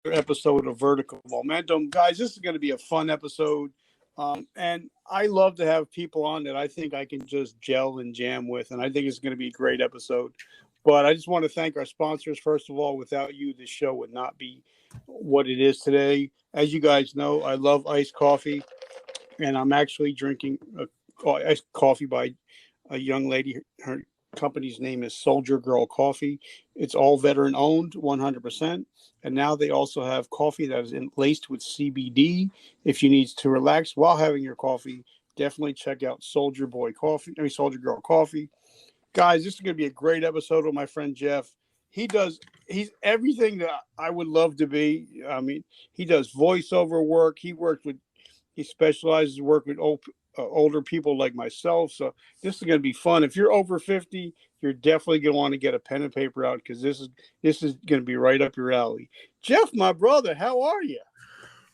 episode of Vertical Momentum. Guys, this is going to be a fun episode. And I love to have people on that I think I can just gel and jam with. And I think it's going to be a great episode. But I just want to thank our sponsors. First of all, without you, this show would not be what it is today. As you guys know, I love iced coffee. And I'm actually drinking iced coffee by a young lady. Her company's name is Soldier Girl Coffee. It's all veteran owned, 100%. And now they also have coffee that is laced with CBD. If you need to relax while having your coffee, definitely check out Soldier Girl Coffee. Guys, this is going to be a great episode with my friend Jeff. He's everything that I would love to be. I mean, he does voiceover work. He specializes in work with older people like myself. So this is going to be fun. If you're over 50, you're definitely going to want to get a pen and paper out because this is going to be right up your alley. Jeff, my brother, how are you?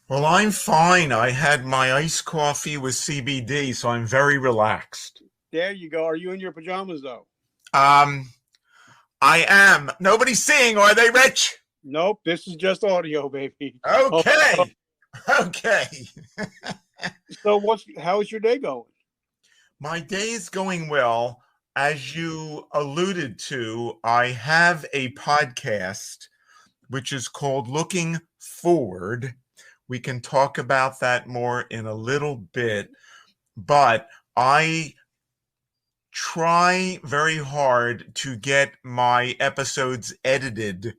Well, I'm fine. I had my iced coffee with CBD, so I'm very relaxed. There you go. Are you in your pajamas, though? I am. Nobody's seeing, are they, Rich? Nope. This is just audio, baby. Okay. Okay. So how's your day going? My day is going well. As you alluded to, I have a podcast which is called Looking Forward. We can talk about that more in a little bit, but I try very hard to get my episodes edited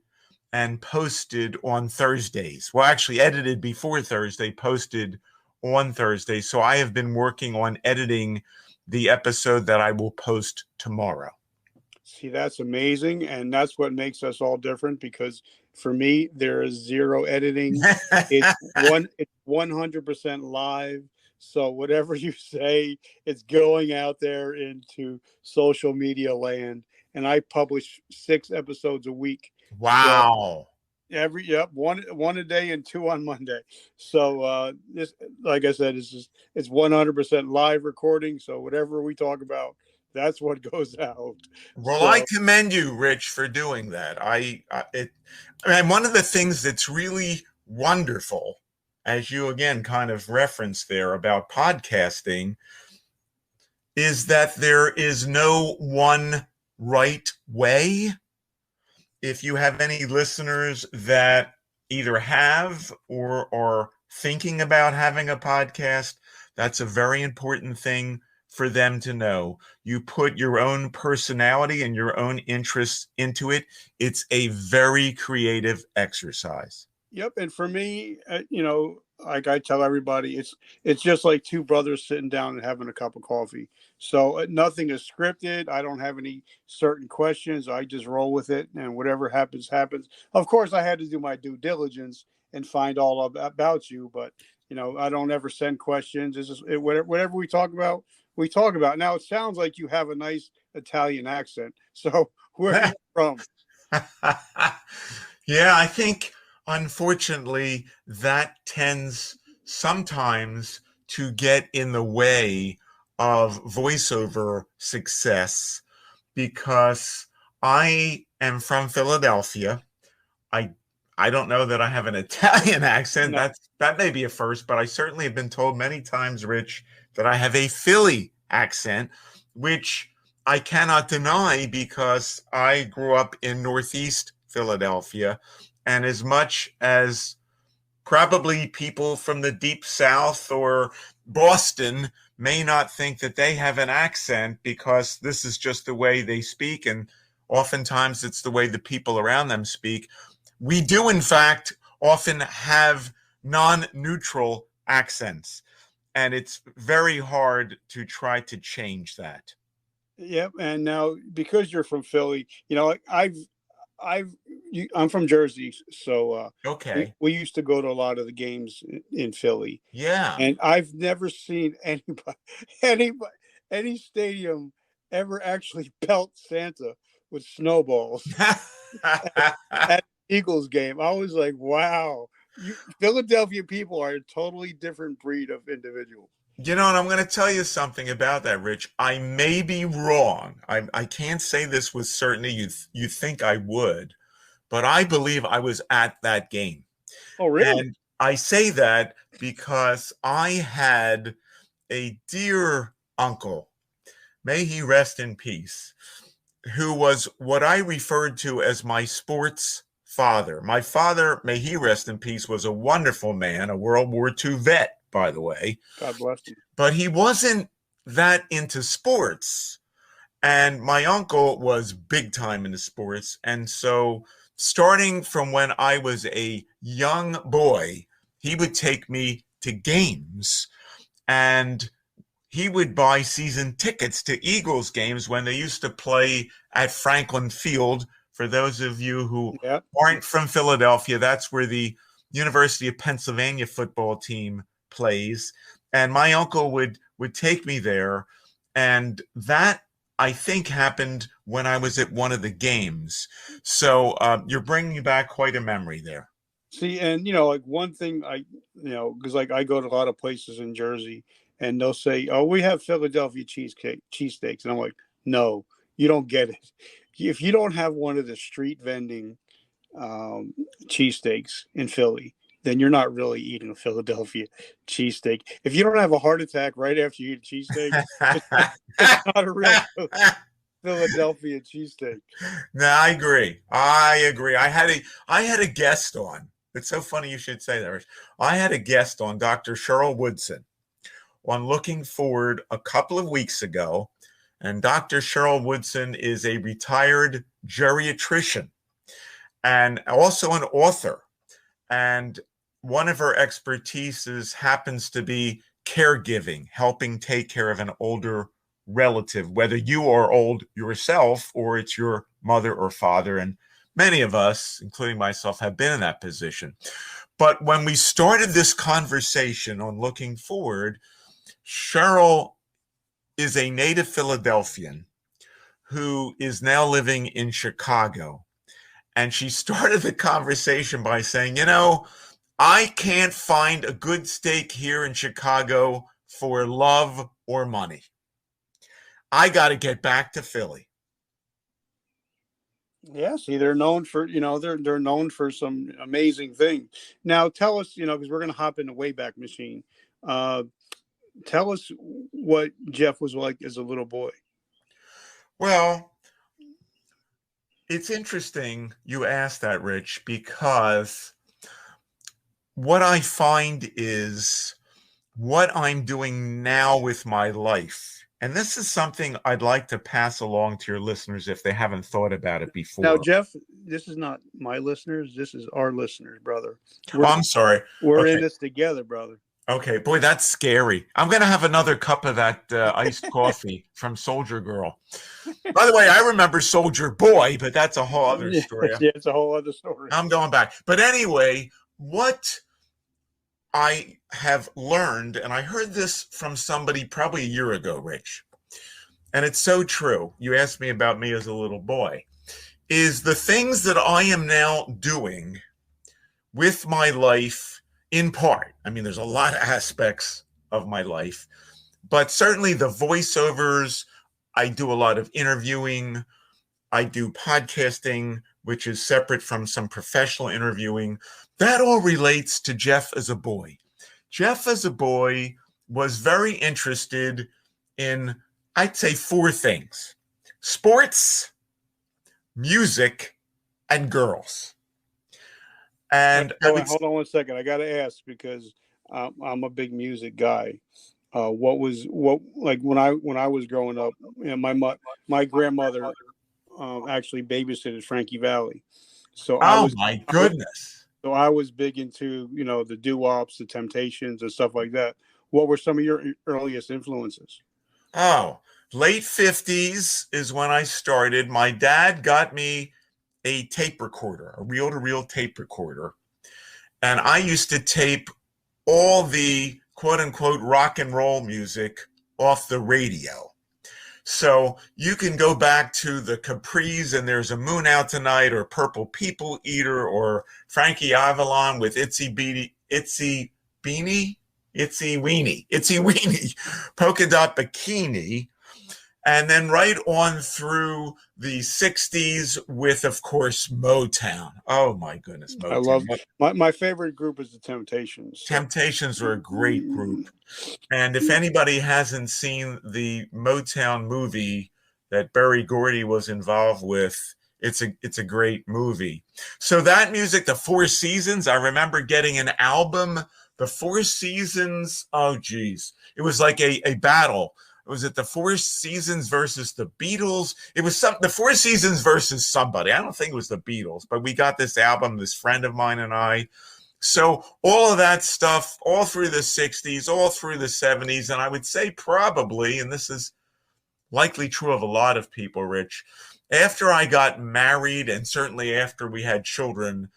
and posted on Thursdays. Well, actually edited before Thursday, posted on Thursday. So I have been working on editing the episode that I will post tomorrow. See, that's amazing. And that's what makes us all different because for me, there is zero editing. It's 100% live. So whatever you say, it's going out there into social media land. And I publish 6 episodes a week. Wow. So one a day and 2 on Monday. So this, like I said, it's 100% live recording. So whatever we talk about, that's what goes out. Well, I commend you, Rich, for doing that. One of the things that's really wonderful, as you again kind of referenced there about podcasting, is that there is no one right way. If you have any listeners that either have or are thinking about having a podcast, that's a very important thing for them to know. You put your own personality and your own interests into it. It's a very creative exercise. Yep. And for me, like I tell everybody, it's just like 2 brothers sitting down and having a cup of coffee. So nothing is scripted. I don't have any certain questions. I just roll with it, and whatever happens, happens. Of course, I had to do my due diligence and find all about you, but I don't ever send questions. It's just whatever we talk about, we talk about. Now it sounds like you have a nice Italian accent. So where are you from? Yeah, I think unfortunately that tends sometimes to get in the way of voiceover success because I am from Philadelphia. I don't know that I have an Italian accent. No. That may be a first, but I certainly have been told many times, Rich, that I have a Philly accent, which I cannot deny because I grew up in Northeast Philadelphia. And as much as probably people from the deep South or Boston may not think that they have an accent because this is just the way they speak, and oftentimes it's the way the people around them speak, we do, in fact, often have non-neutral accents. And it's very hard to try to change that. Yep. And now, because you're from Philly, I'm from Jersey, so Okay. we used to go to a lot of the games in Philly. Yeah. And I've never seen any stadium ever actually pelt Santa with snowballs at Eagles game. I was like, wow, Philadelphia people are a totally different breed of individual. And I'm going to tell you something about that, Rich. I may be wrong. I can't say this with certainty. You think I would, but I believe I was at that game. Oh, really? And I say that because I had a dear uncle, may he rest in peace, who was what I referred to as my sports father. My father, may he rest in peace, was a wonderful man, a World War II vet, by the way, God bless him. but he wasn't that into sports. And my uncle was big time into sports. And so, starting from when I was a young boy, he would take me to games, and he would buy season tickets to Eagles games when they used to play at Franklin Field. For those of you who Yeah. aren't from Philadelphia, that's where the University of Pennsylvania football team plays. And my uncle would take me there, and that, I think, happened when I was at one of the games. So you're bringing back quite a memory there. See, and like one thing because like I go to a lot of places in Jersey, and they'll say, "Oh, we have Philadelphia cheesesteaks," and I'm like, "No, you don't get it. If you don't have one of the street vending cheesesteaks in Philly, then you're not really eating a Philadelphia cheesesteak. If you don't have a heart attack right after you eat a cheesesteak, it's not a real Philadelphia cheesesteak." No, I agree. I agree. I had a guest on. It's so funny you should say that, Rich. I had a guest on, Dr. Cheryl Woodson, on Looking Forward a couple of weeks ago. And Dr. Cheryl Woodson is a retired geriatrician and also an author. And one of her expertises happens to be caregiving, helping take care of an older relative, whether you are old yourself or it's your mother or father. And many of us, including myself, have been in that position. But when we started this conversation on Looking Forward, Cheryl is a native Philadelphian who is now living in Chicago. And she started the conversation by saying, I can't find a good steak here in Chicago for love or money. I got to get back to Philly. Yeah, see, they're known for they're known for some amazing things. Now, tell us, because we're going to hop in the Wayback Machine. Tell us what Jeff was like as a little boy. Well, it's interesting you asked that, Rich, because what I find is what I'm doing now with my life. And this is something I'd like to pass along to your listeners if they haven't thought about it before. Now, Jeff, this is not my listeners. This is our listeners, brother. I'm sorry. We're in this together, brother. Okay. Boy, that's scary. I'm going to have another cup of that iced coffee from Soldier Girl. By the way, I remember Soldier Boy, but that's a whole other story. Yeah, it's a whole other story. I'm going back. But anyway, what I have learned, and I heard this from somebody probably a year ago, Rich, and it's so true. You asked me about me as a little boy, is the things that I am now doing with my life in part. I mean, there's a lot of aspects of my life, but certainly the voiceovers, I do a lot of interviewing, I do podcasting, which is separate from some professional interviewing. That all relates to Jeff as a boy. Jeff as a boy was very interested in, I'd say, 4 things: sports, music, and girls. And hold on 1 second. I got to ask, because I'm a big music guy. What like when I was growing up, my grandmother actually babysitted Frankie Valli. So my goodness. So I was big into, the doo-wops, the Temptations, and stuff like that. What were some of your earliest influences? Oh, late 50s is when I started. My dad got me a tape recorder, a reel-to-reel tape recorder. And I used to tape all the quote-unquote rock and roll music off the radio. So you can go back to the Capris and There's a Moon Out Tonight, or Purple People Eater, or Frankie Avalon with Itsy Weenie, Polka Dot Bikini. And then right on through the 60s with, of course, Motown. Oh, my goodness, I love Motown. my favorite group is the Temptations. So. Temptations are a great group. And if anybody hasn't seen the Motown movie that Berry Gordy was involved with, it's a great movie. So that music, the Four Seasons, I remember getting an album, the Four Seasons. Oh, geez. It was like a battle. Was it the Four Seasons versus the Beatles? It was the Four Seasons versus somebody. I don't think it was the Beatles, but we got this album, this friend of mine and I. So all of that stuff, all through the 60s, all through the 70s, and I would say probably, and this is likely true of a lot of people, Rich, after I got married and certainly after we had children,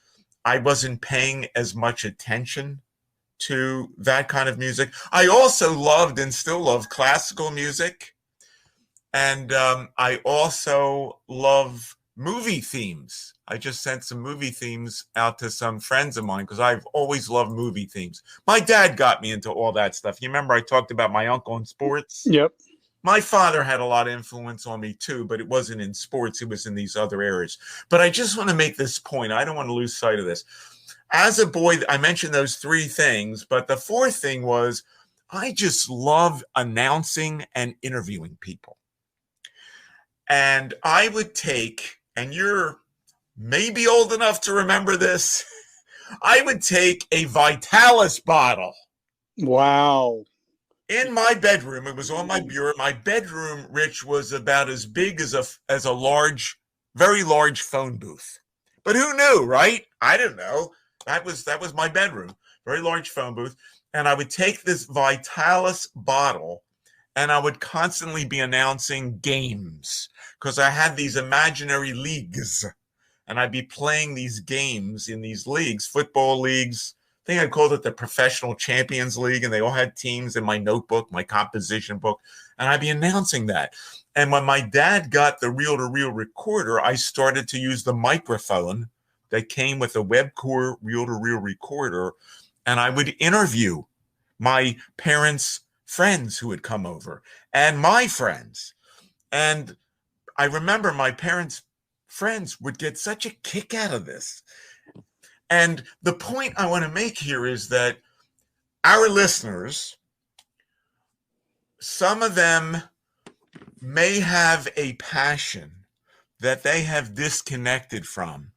I wasn't paying as much attention to that kind of music. I also loved and still love classical music. And I also love movie themes. I just sent some movie themes out to some friends of mine because I've always loved movie themes. My dad got me into all that stuff. You remember I talked about my uncle in sports? Yep. My father had a lot of influence on me too, but it wasn't in sports. It was in these other areas. But I just want to make this point. I don't want to lose sight of this. As a boy, I mentioned those three things, but the fourth thing was I just love announcing and interviewing people. And I would take, and you're maybe old enough to remember this, I would take a Vitalis bottle. Wow. In my bedroom, it was on my bureau. My bedroom, Rich, was about as big as a large, very large phone booth. But who knew, right? I didn't know. That was my bedroom, very large phone booth. And I would take this Vitalis bottle and I would constantly be announcing games because I had these imaginary leagues and I'd be playing these games in these leagues, football leagues. I think I called it the Professional Champions League, and they all had teams in my notebook, my composition book, and I'd be announcing that. And when my dad got the reel-to-reel recorder, I started to use the microphone that came with a Webcore reel-to-reel recorder, and I would interview my parents' friends who would come over and my friends. And I remember my parents' friends would get such a kick out of this. And the point I want to make here is that our listeners, some of them may have a passion that they have disconnected from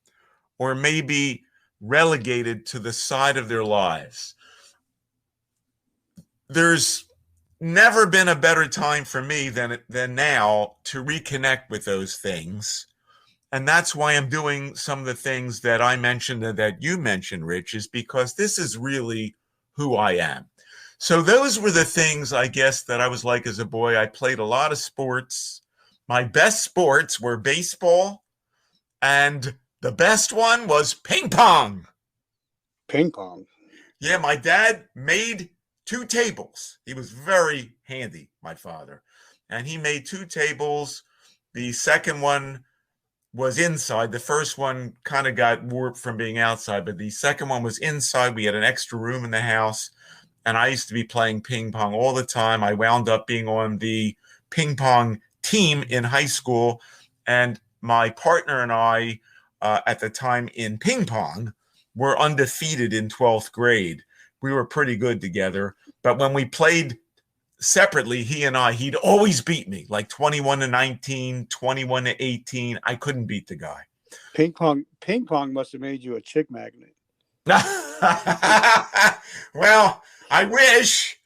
or maybe relegated to the side of their lives. There's never been a better time for me than now to reconnect with those things. And that's why I'm doing some of the things that I mentioned and that you mentioned, Rich, is because this is really who I am. So those were the things, I guess, that I was like as a boy. I played a lot of sports. My best sports were baseball, and the best one was ping pong. Ping pong. Yeah, my dad made 2 tables. He was very handy, my father. And he made 2 tables. The second one was inside. The first one kind of got warped from being outside, but the second one was inside. We had an extra room in the house, and I used to be playing ping pong all the time. I wound up being on the ping pong team in high school, and my partner and I, at the time in ping pong, were undefeated in 12th grade. We were pretty good together, but when we played separately, he'd always beat me, like 21-19, 21-18. I couldn't beat the guy. Ping pong must have made you a chick magnet. Well, I wish.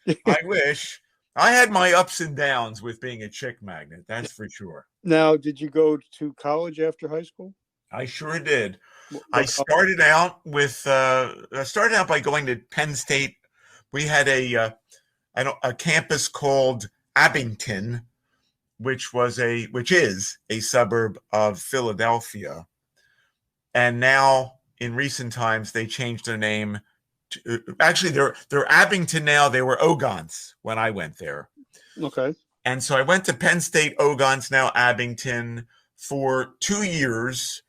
I had my ups and downs with being a chick magnet, that's for sure. Now, did you go to college after high school? I sure did. I started out by going to Penn State. We had a campus called Abington, which is a suburb of Philadelphia. And now in recent times, they changed their name to, actually they're Abington now. They were Ogons when I went there. Okay. And so I went to Penn State Ogons, now Abington, for 2 years,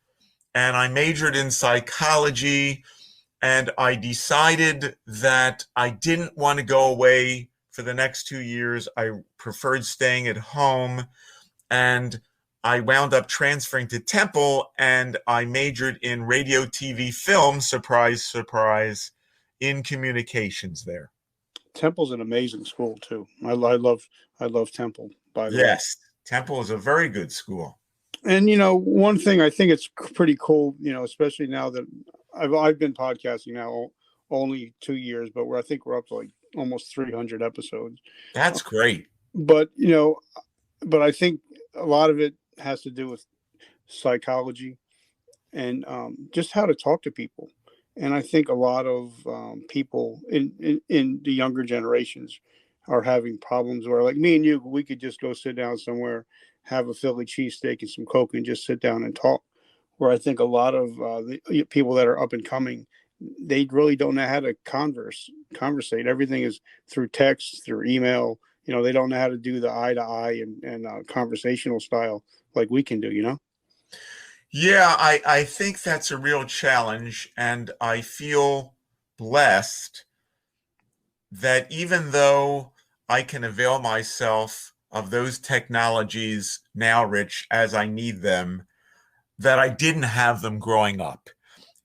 and I majored in psychology, and I decided that I didn't want to go away for the next 2 years. I preferred staying at home. and I wound up transferring to Temple, and I majored in radio, TV, film. Surprise, surprise, in communications there. Temple's an amazing school too. I love Temple, by the way. Yes, Temple is a very good school. And one thing I think it's pretty cool, especially now that I've been podcasting now only 2 years, but I think we're up to like almost 300 episodes. That's great. But but I think a lot of it has to do with psychology and just how to talk to people. And I think a lot of people in the younger generations are having problems where, like me and you, we could just go sit down somewhere, have a Philly cheesesteak and some Coke, and just sit down and talk. Where I think a lot of the people that are up and coming, they really don't know how to conversate. Everything is through text, through email. They don't know how to do the eye to eye and conversational style like we can do. Yeah, I think that's a real challenge, and I feel blessed that even though I can avail myself of those technologies now, Rich, as I need them, that I didn't have them growing up.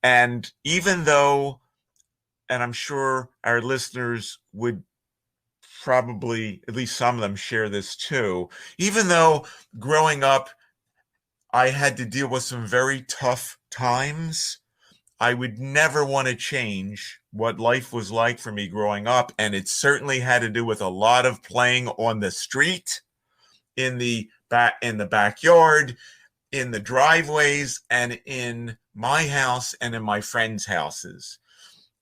And even though, and I'm sure our listeners would probably, at least some of them, share this too, even though growing up, I had to deal with some very tough times, I would never want to change what life was like for me growing up. And it certainly had to do with a lot of playing on the street, in the backyard, in the driveways, and in my house and in my friends' houses.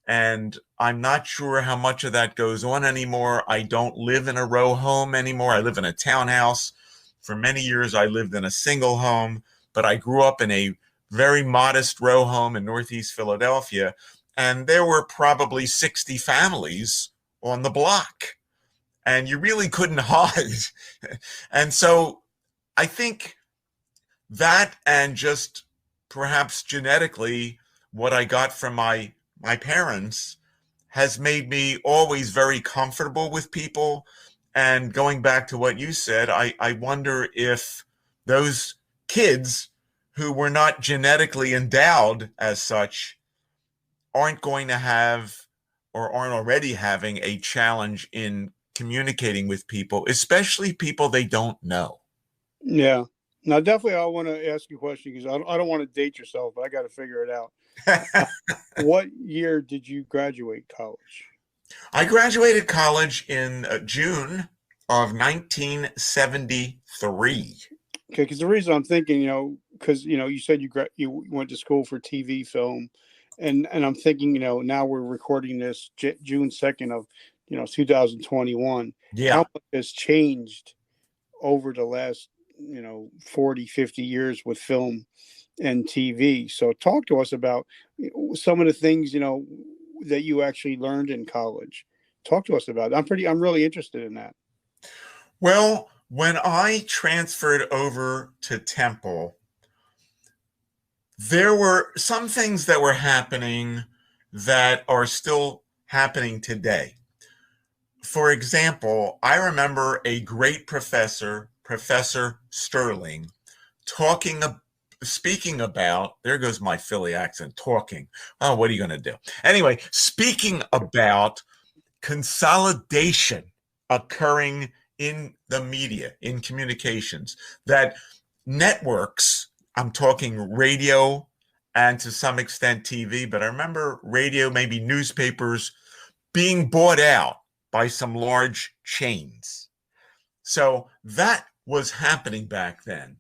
And I'm not sure how much of that goes on anymore. I don't live in a row home anymore. I live in a townhouse. For many years, I lived in a single home, but I grew up in a very modest row home in Northeast Philadelphia, and there were probably 60 families on the block, and you really couldn't hide. And so I think that, and just perhaps genetically, what I got from my parents has made me always very comfortable with people. And going back to what you said, I wonder if those kids who were not genetically endowed as such aren't going to have, or aren't already having, a challenge in communicating with people, especially people they don't know. Yeah. Now, definitely, I want to ask you a question because I don't want to date yourself, but I got to figure it out. What year did you graduate college? I graduated college in June of 1973. Okay, because the reason I'm thinking, because you said you went to school for TV film, and I'm thinking, now we're recording this June 2nd of 2021. How Yeah. much has changed over the last 40, 50 years with film and TV? So talk to us about some of the things that you actually learned in college. Talk to us about it. I'm really interested in that. Well, when I transferred over to Temple, there were some things that were happening that are still happening today. For example, I remember a great professor, Professor Sterling, talking, speaking about, there goes my Philly accent, talking. Oh, what are you going to do? Anyway, speaking about consolidation occurring in the media, in communications, that networks, I'm talking radio and to some extent TV, but I remember radio, maybe newspapers, being bought out by some large chains. So that was happening back then.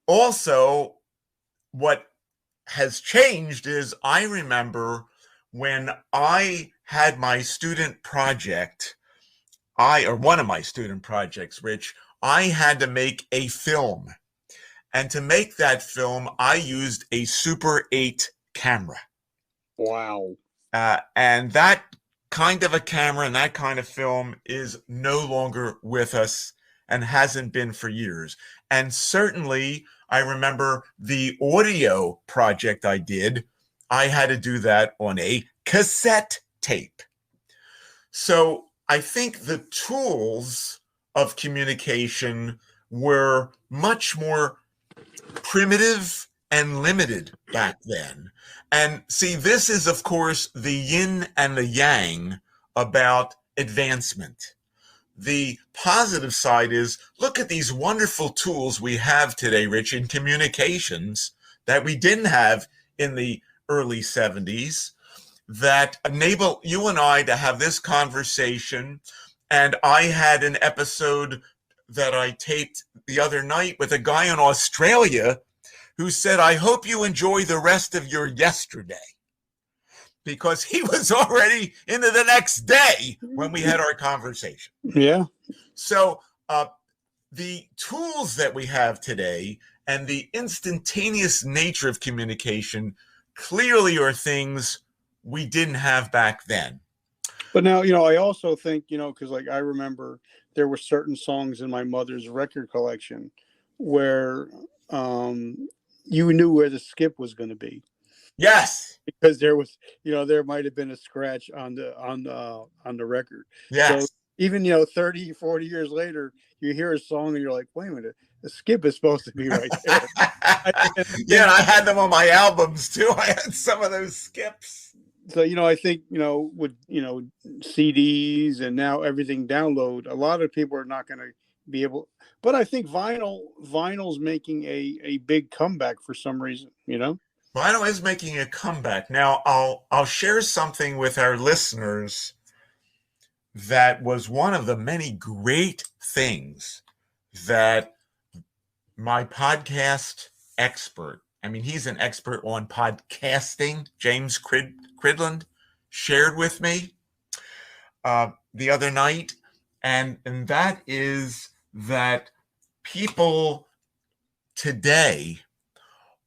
Also, what has changed is I remember when I had my student project, or one of my student projects, Rich, I had to make a film. And to make that film, I used a Super 8 camera. Wow. And that kind of a camera and that kind of film is no longer with us and hasn't been for years. And certainly, I remember the audio project I did, I had to do that on a cassette tape. So I think the tools of communication were much more primitive and limited back then. And see, this is, of course, the yin and the yang about advancement. The positive side is, look at these wonderful tools we have today, Rich, in communications that we didn't have in the early 70s that enable you and I to have this conversation. And I had an episode that I taped the other night with a guy in Australia who said, I hope you enjoy the rest of your yesterday, because he was already into the next day when we had our conversation. Yeah. So the tools that we have today and the instantaneous nature of communication clearly are things we didn't have back then. But now, I also think, because like I remember there were certain songs in my mother's record collection where you knew where the skip was going to be. Yes. Because there was, there might have been a scratch on the record. Yes. So even, 30, 40 years later, you hear a song and you're like, wait a minute, the skip is supposed to be right there. Yeah, I had them on my albums too. I had some of those skips. So, I think, with, CDs and now everything download, a lot of people are not going to be able, but I think vinyl's making a big comeback for some reason, Vinyl is making a comeback. Now, I'll share something with our listeners that was one of the many great things that my podcast expert, he's an expert on podcasting, James Cridland, shared with me the other night. And that is that people today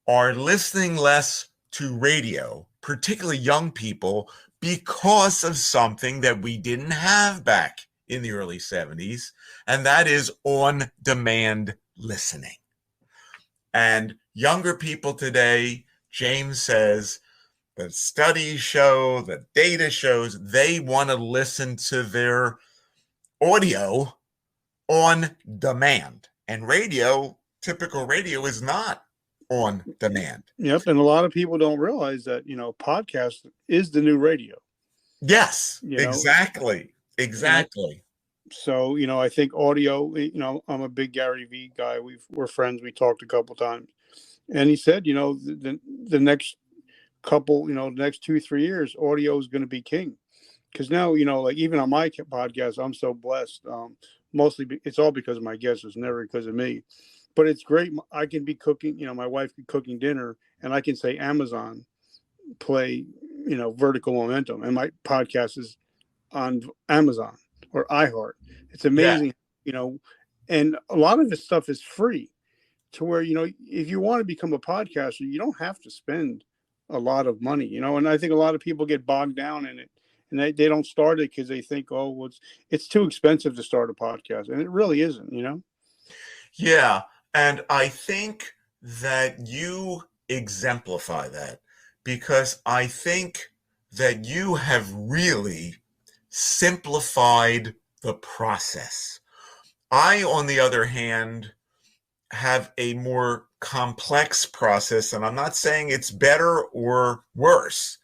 are listening less to radio, particularly young people, because of something that we didn't have back in the early 70s, and that is on-demand listening. And younger people today, James says, the studies show, the data shows, they want to listen to their audio on demand. And radio, typical radio, is not on demand. Yep. And a lot of people don't realize that, podcast is the new radio. Yes, exactly. So, I think audio, I'm a big Gary Vee guy. We're friends. We talked a couple times. And he said, the next couple, the next 2-3 years, audio is going to be king. Because now, like even on my podcast, I'm so blessed. Mostly it's all because of my guests. It's never because of me. But it's great. I can be cooking, my wife could cooking dinner, and I can say Amazon, play, Vertical Momentum. And my podcast is on Amazon or iHeart. It's amazing, and a lot of this stuff is free to where, if you want to become a podcaster, you don't have to spend a lot of money, and I think a lot of people get bogged down in it, and they don't start it because they think, oh, well, it's too expensive to start a podcast. And it really isn't, Yeah. And I think that you exemplify that, because I think that you have really simplified the process. I, on the other hand, have a more complex process, and I'm not saying it's better or worse,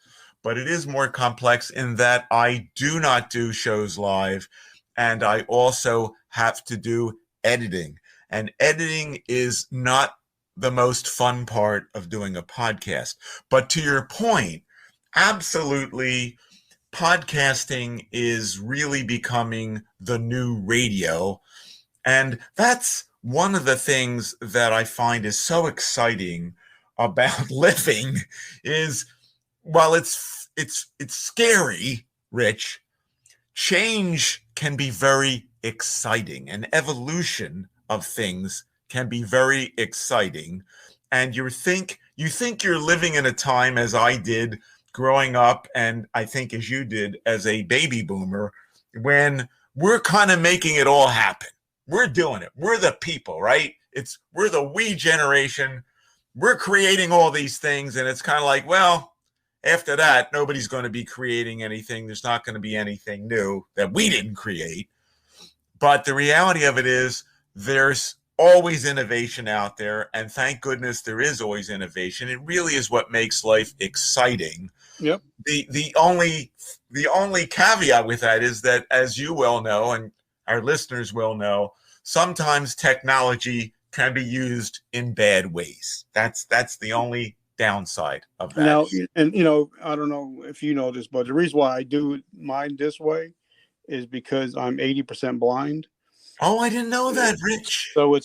but it is more complex in that I do not do shows live, and I also have to do editing. And editing is not the most fun part of doing a podcast. But to your point, absolutely, podcasting is really becoming the new radio. And that's one of the things that I find is so exciting about living is, while it's scary, Rich, change can be very exciting, and evolution of things can be very exciting. And you think you're living in a time, as I did growing up, and I think as you did as a baby boomer, when we're kind of making it all happen. We're doing it. We're the people, right? We're the we generation. We're creating all these things, and it's kind of like, well, after that, nobody's going to be creating anything. There's not going to be anything new that we didn't create. But the reality of it is, there's always innovation out there, and thank goodness there is always innovation. It really is what makes life exciting. Yep. The only caveat with that is that, as you well know, and our listeners will know, sometimes technology can be used in bad ways. That's the only downside of that. Now, and I don't know if you know this, but the reason why I do mine this way is because I'm 80% blind. Oh, I didn't know that, Rich. So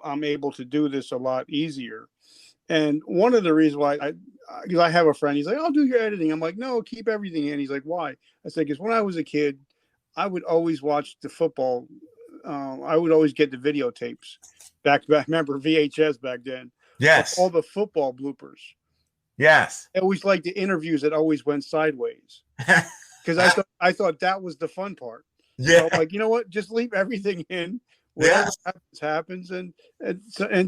I'm able to do this a lot easier. And one of the reasons why because I have a friend, he's like, I'll do your editing. I'm like, no, keep everything in. He's like, why? I said, because when I was a kid, I would always watch the football. I would always get the videotapes back. Remember VHS back then? Yes. All the football bloopers. Yes. I always liked the interviews that always went sideways because I thought that was the fun part. Yeah. So I'm like, you know what? Just leave everything in. Whatever happens, and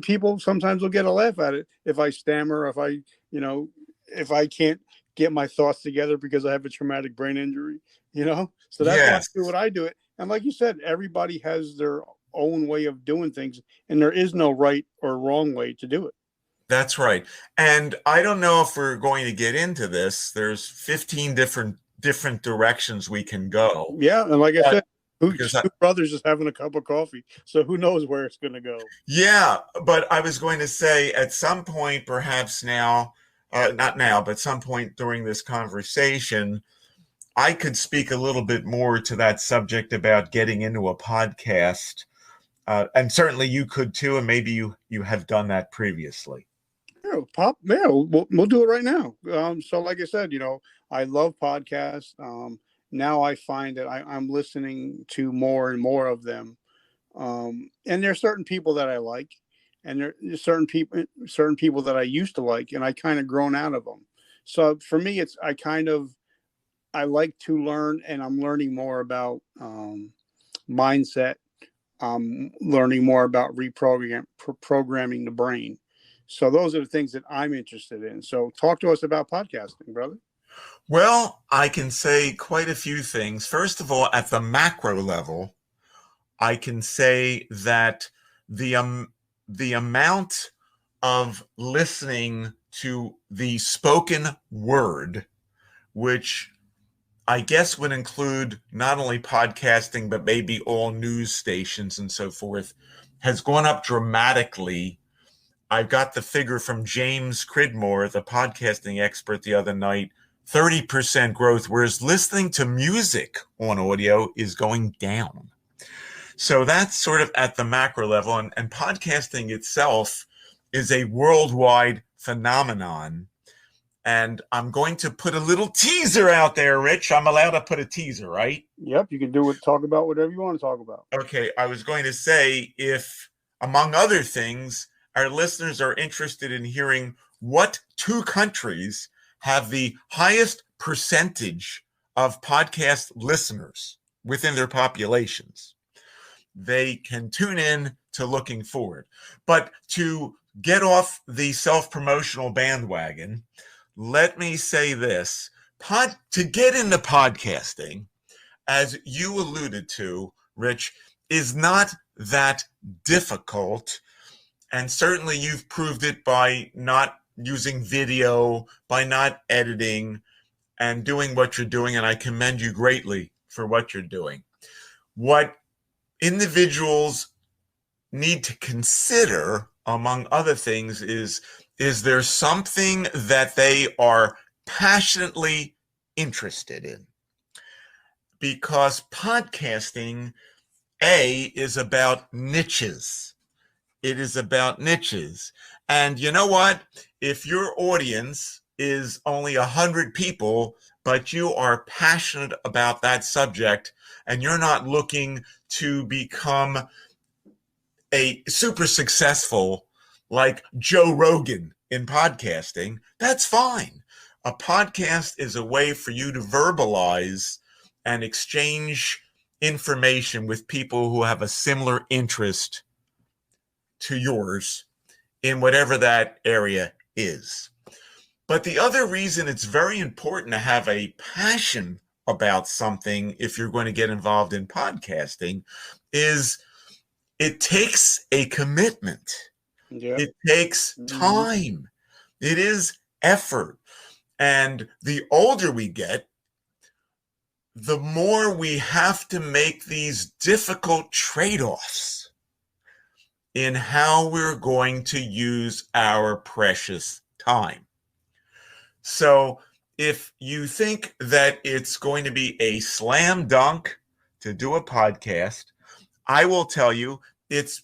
people sometimes will get a laugh at it if I stammer, if I can't get my thoughts together because I have a traumatic brain injury, So that's why I do what I do it. And like you said, everybody has their own way of doing things, and there is no right or wrong way to do it. That's right. And I don't know if we're going to get into this. There's 15 different directions we can go. Yeah, and like I said, two brothers just having a cup of coffee, so who knows where it's going to go. Yeah, but I was going to say at some point, perhaps now, not now, but some point during this conversation, I could speak a little bit more to that subject about getting into a podcast. And certainly you could too, and maybe you have done that previously. Yeah, we'll do it right now. So like I said, I love podcasts. Now I find that I'm listening to more and more of them. And there are certain people that I like, and there are certain people that I used to like, and I kind of grown out of them. So for me, I like to learn, and I'm learning more about mindset. I'm learning more about programming the brain. So those are the things that I'm interested in. So talk to us about podcasting, brother. Well, I can say quite a few things. First of all, at the macro level, I can say that the amount of listening to the spoken word, which I guess would include not only podcasting, but maybe all news stations and so forth, has gone up dramatically. I got the figure from James Cridmore, the podcasting expert, the other night, 30% growth, whereas listening to music on audio is going down. So that's sort of at the macro level. And podcasting itself is a worldwide phenomenon. And I'm going to put a little teaser out there, Rich. I'm allowed to put a teaser, right? Yep, you can talk about whatever you want to talk about. Okay, I was going to say, if, among other things, our listeners are interested in hearing what two countries have the highest percentage of podcast listeners within their populations, they can tune in to Looking Forward. But to get off the self-promotional bandwagon, let me say this. To get into podcasting, as you alluded to, Rich, is not that difficult. And certainly you've proved it by not using video, by not editing, and doing what you're doing. And I commend you greatly for what you're doing. What individuals need to consider, among other things, is there something that they are passionately interested in? Because podcasting, is about niches. It is about niches. And you know what? If your audience is only 100 people, but you are passionate about that subject, and you're not looking to become a super successful like Joe Rogan in podcasting, that's fine. A podcast is a way for you to verbalize and exchange information with people who have a similar interest to yours in whatever that area is. But the other reason it's very important to have a passion about something if you're going to get involved in podcasting is it takes a commitment. Yeah. It takes Mhm. time. It is effort. And the older we get, the more we have to make these difficult trade-offs in how we're going to use our precious time. So if you think that it's going to be a slam dunk to do a podcast, I will tell you it's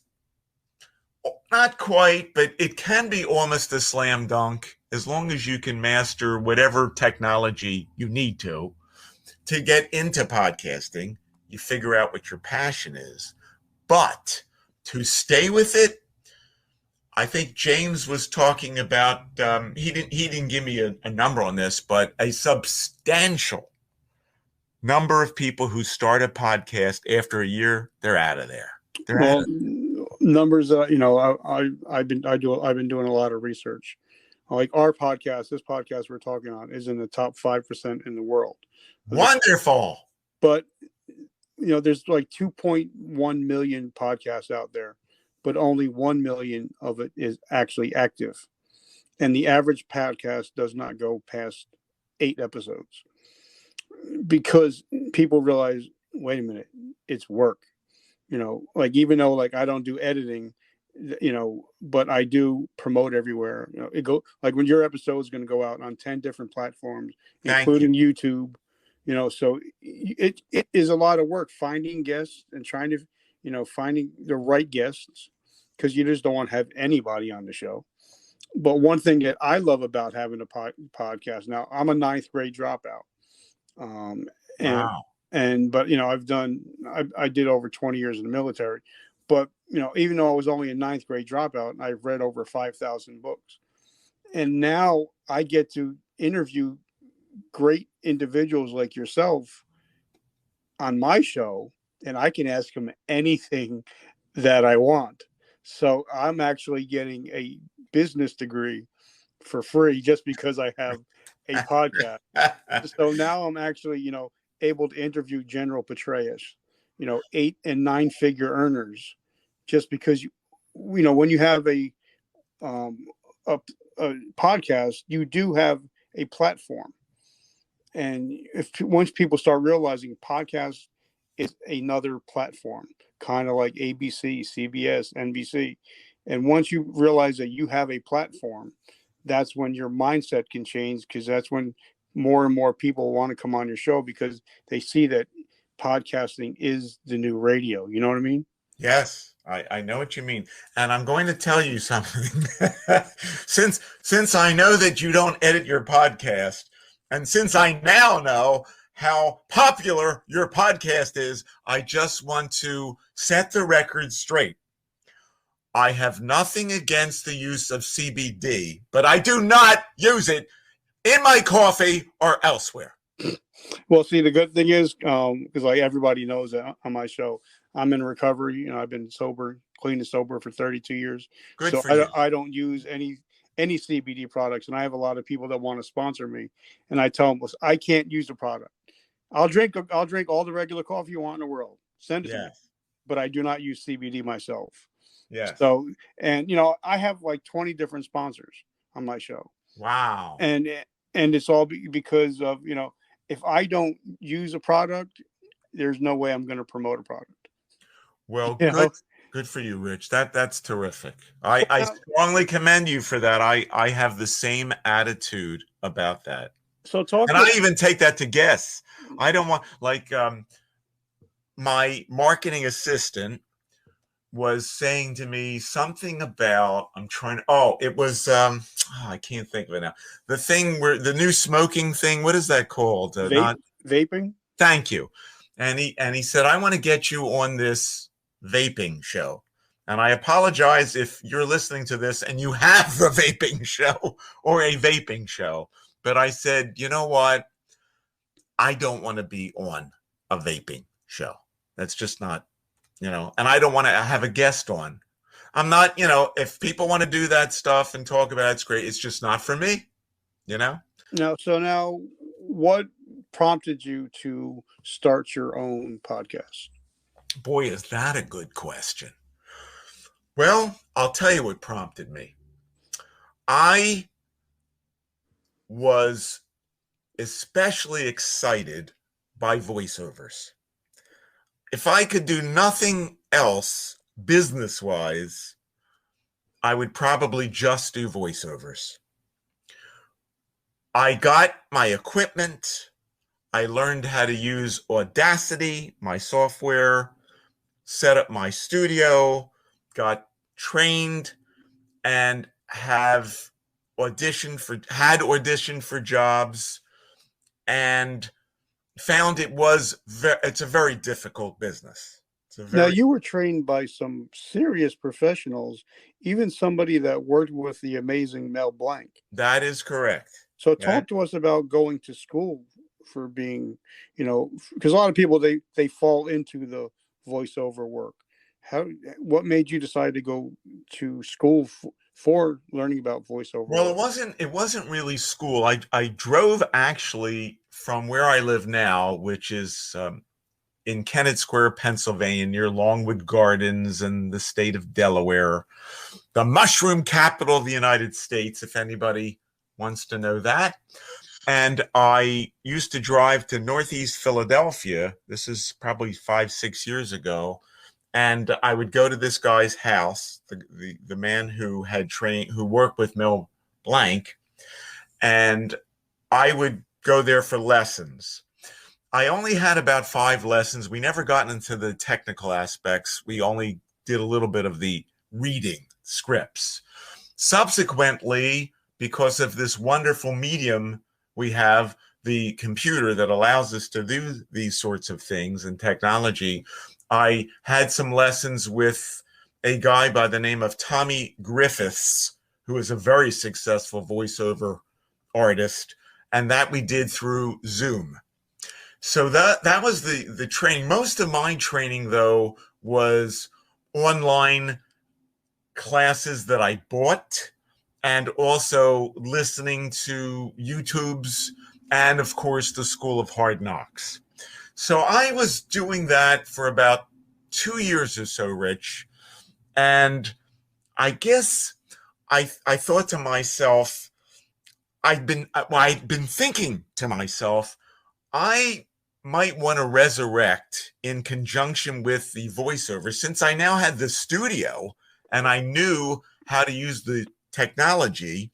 not quite, but it can be almost a slam dunk as long as you can master whatever technology you need to get into podcasting. You figure out what your passion is. But to stay with it, I think James was talking about he didn't give me a number on this, but a substantial number of people who start a podcast after a year, they're out of there. They're out Well, of numbers. I've been doing a lot of research. Like our podcast, this podcast we're talking on, is in the top 5% in the world. Wonderful. But there's like 2.1 million podcasts out there, but only 1 million of it is actually active. And the average podcast does not go past 8 episodes because people realize, wait a minute, it's work. Like even though like I don't do editing, but I do promote everywhere. It go like when your episode is going to go out on 10 different platforms, Thank you. including YouTube. So it is a lot of work finding guests and trying to, finding the right guests, because you just don't want to have anybody on the show. But one thing that I love about having a podcast, now I'm a ninth grade dropout, um, and Wow. but I did over 20 years in the military, but even though I was only a ninth grade dropout, I've read over 5,000 books, and now I get to interview great individuals like yourself on my show, and I can ask them anything that I want. So I'm actually getting a business degree for free just because I have a podcast. So now I'm actually, able to interview General Petraeus, 8 and 9 figure earners, just because when you have um, a, a podcast, you do have a platform. And if once people start realizing podcasts is another platform, kind of like ABC, CBS, NBC, and once you realize that you have a platform, that's when your mindset can change, because that's when more and more people want to come on your show because they see that podcasting is the new radio. You know what I mean? Yes, I know what you mean. And I'm going to tell you something. since I know that you don't edit your podcast, and since I now know how popular your podcast is, I just want to set the record straight. I have nothing against the use of CBD, but I do not use it in my coffee or elsewhere. Well, see, the good thing is, because like everybody knows that on my show, I'm in recovery. I've been sober, clean and sober for 32 years. Good So for you. I don't use any CBD products, and I have a lot of people that want to sponsor me, and I tell them, listen, I can't use the product. I'll drink all the regular coffee you want in the world. Send it to me, Yes. but I do not use CBD myself. Yes. So, and I have like 20 different sponsors on my show, Wow. and it's all because of if I don't use a product, there's no way I'm going to promote a product. Well, You good know. good for you, Rich. That's terrific. I strongly commend you for that. I have the same attitude about that. So talk And to. I even take that to guess. I don't want like my marketing assistant was saying to me something about I'm trying to it was I can't think of it now. The thing where the new smoking thing, what is that called? Not Vaping. Thank you. And he said, I want to get you on this vaping show. And I apologize if you're listening to this and you have a vaping show or a vaping show. But I said, you know what? I don't want to be on a vaping show. That's just not, and I don't want to have a guest on. I'm not, if people want to do that stuff and talk about it, it's great. It's just not for me, Now, what prompted you to start your own podcast? Boy, is that a good question. Well, I'll tell you what prompted me. I was especially excited by voiceovers. If I could do nothing else business wise, I would probably just do voiceovers. I got my equipment. I learned how to use Audacity, my software, set up my studio, got trained, and had auditioned for jobs, and found it's a very difficult business. It's a Now, very you were trained by some serious professionals, even somebody that worked with the amazing Mel Blanc. That is correct. So, That talk to us about going to school for being, because a lot of people they fall into the voiceover work. What made you decide to go to school for learning about voiceover Well, work? it wasn't really school. I drove actually from where I live now, which is in Kennett Square, Pennsylvania, near Longwood Gardens in the state of Delaware, the mushroom capital of the United States, if anybody wants to know that. And I used to drive to Northeast Philadelphia. This is probably 5, 6 years ago. And I would go to this guy's house, the man who worked with Mel Blanc, and I would go there for lessons. I only had about 5 lessons. We never got into the technical aspects. We only did a little bit of the reading scripts. Subsequently, because of this wonderful medium we have, the computer that allows us to do these sorts of things and technology, I had some lessons with a guy by the name of Tommy Griffiths, who is a very successful voiceover artist, and that we did through Zoom. So that was the training. Most of my training, though, was online classes that I bought, and also listening to YouTube's, and of course the School of Hard Knocks. So I was doing that for about 2 years or so, Rich. And I guess I thought to myself, I'd been thinking to myself, I might want to resurrect in conjunction with the voiceover, since I now had the studio and I knew how to use the technology.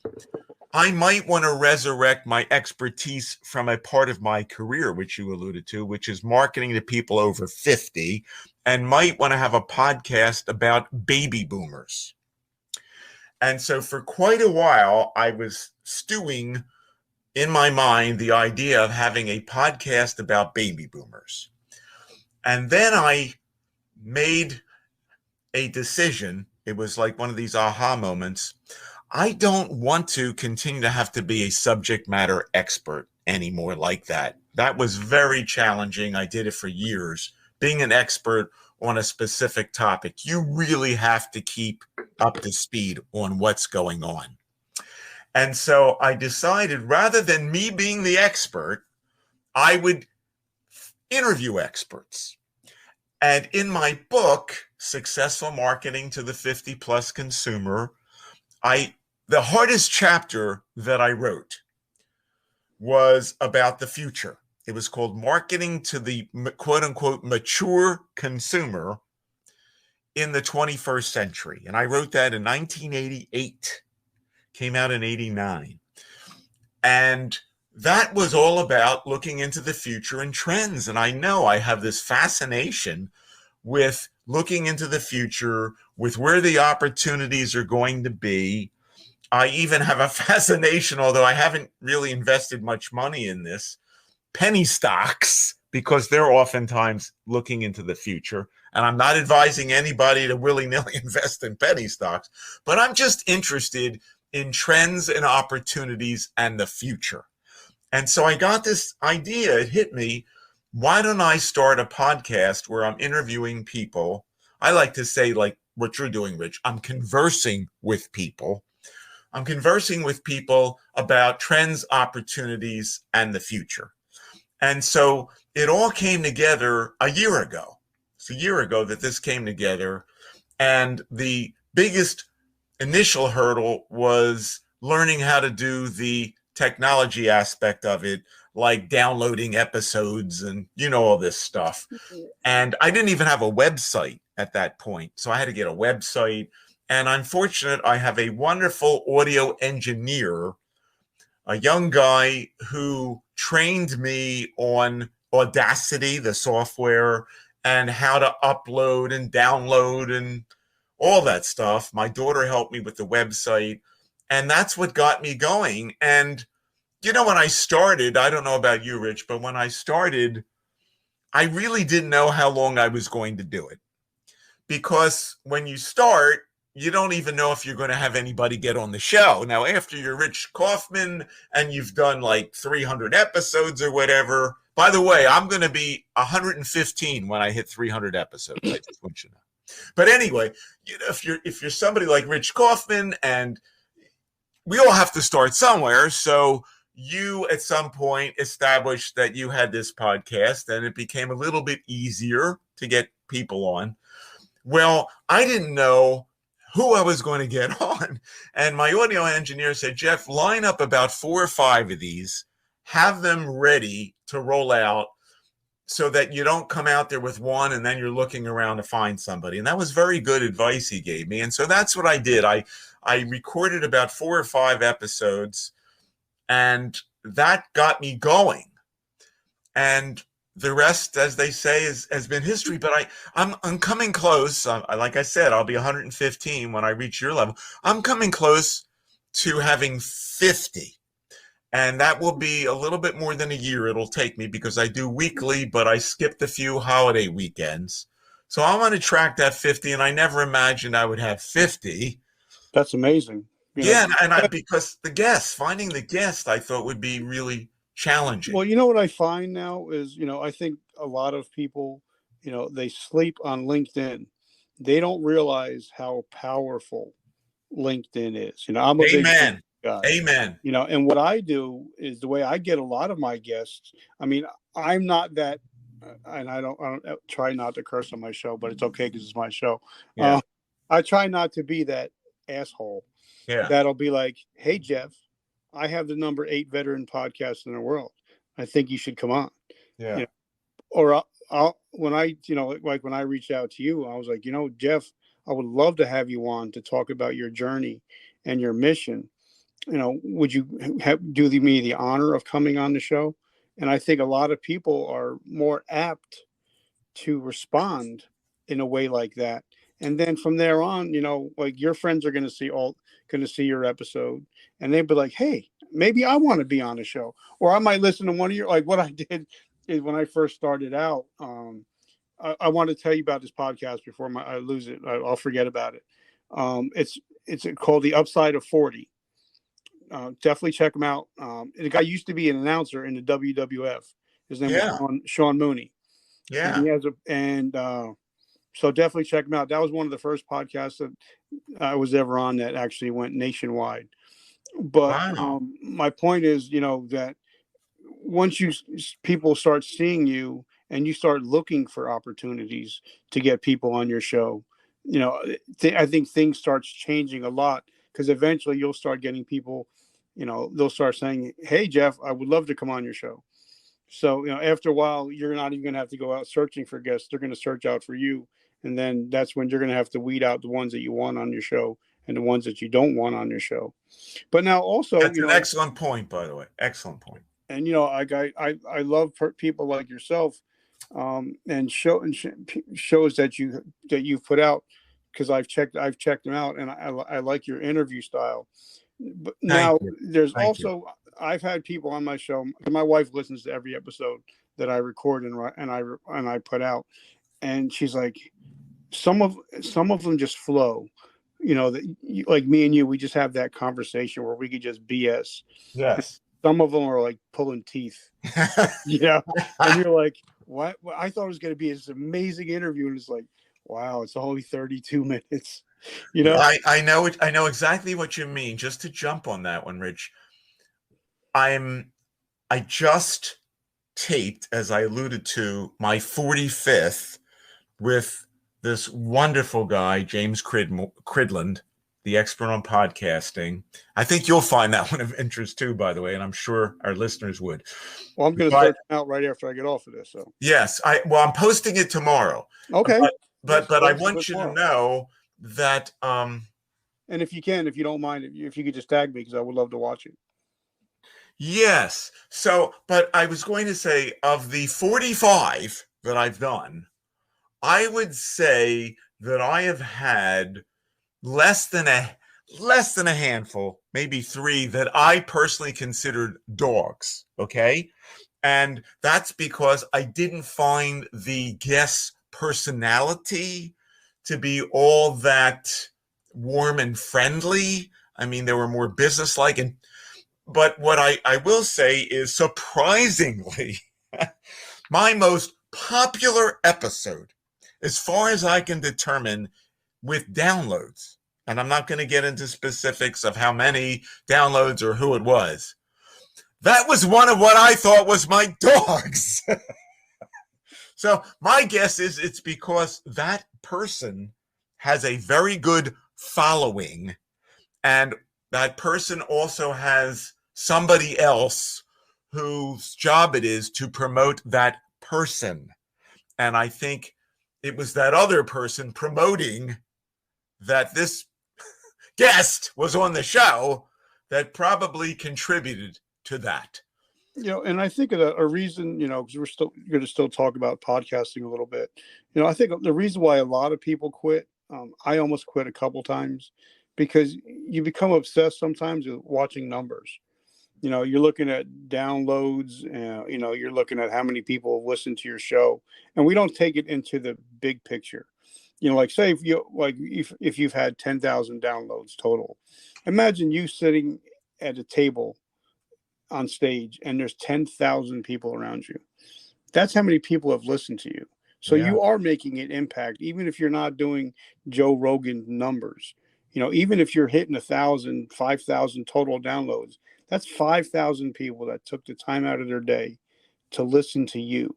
I might want to resurrect my expertise from a part of my career, which you alluded to, which is marketing to people over 50, and might want to have a podcast about baby boomers. And so for quite a while, I was stewing in my mind the idea of having a podcast about baby boomers. And then I made a decision. It was like one of these aha moments. I don't want to continue to have to be a subject matter expert anymore like that. That was very challenging. I did it for years. Being an expert on a specific topic, you really have to keep up to speed on what's going on. And so I decided, rather than me being the expert, I would interview experts. And in my book, Successful Marketing to the 50 Plus Consumer, the hardest chapter that I wrote was about the future. It was called Marketing to the quote unquote mature consumer in the 21st century. And I wrote that in 1988, came out in 89. And that was all about looking into the future and trends. And I know I have this fascination with looking into the future, with where the opportunities are going to be. I even have a fascination, although I haven't really invested much money in this, penny stocks, because they're oftentimes looking into the future. And I'm not advising anybody to willy-nilly invest in penny stocks, but I'm just interested in trends and opportunities and the future. And so I got this idea, it hit me, why don't I start a podcast where I'm interviewing people? I like to say, like what you're doing, Rich, I'm conversing with people. I'm conversing with people about trends, opportunities, and the future. And so it all came together a year ago. It's a year ago that this came together. And the biggest initial hurdle was learning how to do the technology aspect of it, like downloading episodes and all this stuff. And I didn't even have a website at that point. So I had to get a website. And I'm fortunate I have a wonderful audio engineer, a young guy who trained me on Audacity, the software, and how to upload and download and all that stuff. My daughter helped me with the website, and that's what got me going. And, when I started, I don't know about you, Rich, but when I started, I really didn't know how long I was going to do it. Because when you start, you don't even know if you're going to have anybody get on the show. Now, after you're Rich Kaufman and you've done like 300 episodes or whatever, by the way, I'm going to be 115 when I hit 300 episodes. I just want you to know. But anyway, if you're somebody like Rich Kaufman, and we all have to start somewhere, so you at some point established that you had this podcast, and it became a little bit easier to get people on. Well, I didn't know who I was going to get on, and my audio engineer said, Jeff, line up about 4 or 5 of these, have them ready to roll out, so that you don't come out there with one and then you're looking around to find somebody. And that was very good advice he gave me. And so that's what I did. I recorded about 4 or 5 episodes, and that got me going. And the rest, as they say, has been history. But I'm coming close. Like I said, I'll be 115 when I reach your level. I'm coming close to having 50. And that will be a little bit more than a year it'll take me, because I do weekly, but I skipped a few holiday weekends. So I'm on to track that 50, and I never imagined I would have 50. That's amazing. Because finding the guest, I thought would be really challenging. Well, what I find now is, I think a lot of people, they sleep on LinkedIn. They don't realize how powerful LinkedIn is. I'm a big guy. Amen. And what I do is, the way I get a lot of my guests. I mean, I'm not that, and I don't try not to curse on my show, but it's okay because it's my show. Yeah. I try not to be that asshole. Yeah. That'll be like, hey, Jeff, I have the number 8 veteran podcast in the world. I think you should come on. Yeah. Or when I, like when I reached out to you, I was like, Jeff, I would love to have you on to talk about your journey and your mission. Would you do me the honor of coming on the show? And I think a lot of people are more apt to respond in a way like that. And then from there on, like your friends are going to see your episode, and they'd be like, hey, maybe I want to be on the show. Or I might listen to one of your, like what I did is when I first started out, I want to tell you about this podcast before I lose it. I'll forget about it. It's called The Upside of 40. Definitely check him out. The guy used to be an announcer in the WWF. His name was Sean Mooney. Yeah. And he has so definitely check him out. That was one of the first podcasts that I was ever on that actually went nationwide. But my point is, that once people start seeing you and you start looking for opportunities to get people on your show, I think things starts changing a lot, because eventually you'll start getting people, they'll start saying, hey, Jeff, I would love to come on your show. So, after a while, you're not even going to have to go out searching for guests. They're going to search out for you. And then that's when you're going to have to weed out the ones that you want on your show and the ones that you don't want on your show. But now also, that's an excellent point, by the way. Excellent point. And, I love people like yourself, and shows that you've put out, because I've checked them out, and I like your interview style. But now there's also, I've had people on my show. My wife listens to every episode that I record and I put out, and she's like, some of them just flow. Like me and you, we just have that conversation where we could just BS. Yes. Some of them are like pulling teeth. And you're like, what? I thought it was going to be this amazing interview, and it's like, wow, it's only 32 minutes. I know exactly what you mean. Just to jump on that one, Rich, I just taped, as I alluded to, my 45th with this wonderful guy, James Cridland, the expert on podcasting. I think you'll find that one of interest too, by the way, and I'm sure our listeners would. Well, I'm going to But search him out right after I get off of this. So yes, I'm posting it tomorrow. okay, But I want you to know that and if you don't mind, if you could just tag me, because I would love to watch it. Yes. So, but I was going to say, of the 45 that I've done, I would say that I have had less than a handful, maybe 3 that I personally considered dogs. Okay. And that's because I didn't find the guest personality to be all that warm and friendly. I mean, they were more businesslike. But what I will say is, surprisingly, my most popular episode, as far as I can determine, with downloads, and I'm not going to get into specifics of how many downloads or who it was, that was one of what I thought was my dogs. So my guess is it's because that person has a very good following, and that person also has somebody else whose job it is to promote that person. And I think it was that other person promoting that this guest was on the show that probably contributed to that. And I think a reason, because we're still going to still talk about podcasting a little bit. I think the reason why a lot of people quit, I almost quit a couple times, because you become obsessed sometimes with watching numbers. You're looking at downloads, you're looking at how many people have listened to your show, and we don't take it into the big picture. Like say if you've had 10,000 downloads total, imagine you sitting at a table on stage and there's 10,000 people around you. That's how many people have listened to you. So you are making an impact, even if you're not doing Joe Rogan numbers. Even if you're hitting 1,000, 5,000 total downloads, that's 5,000 people that took the time out of their day to listen to you.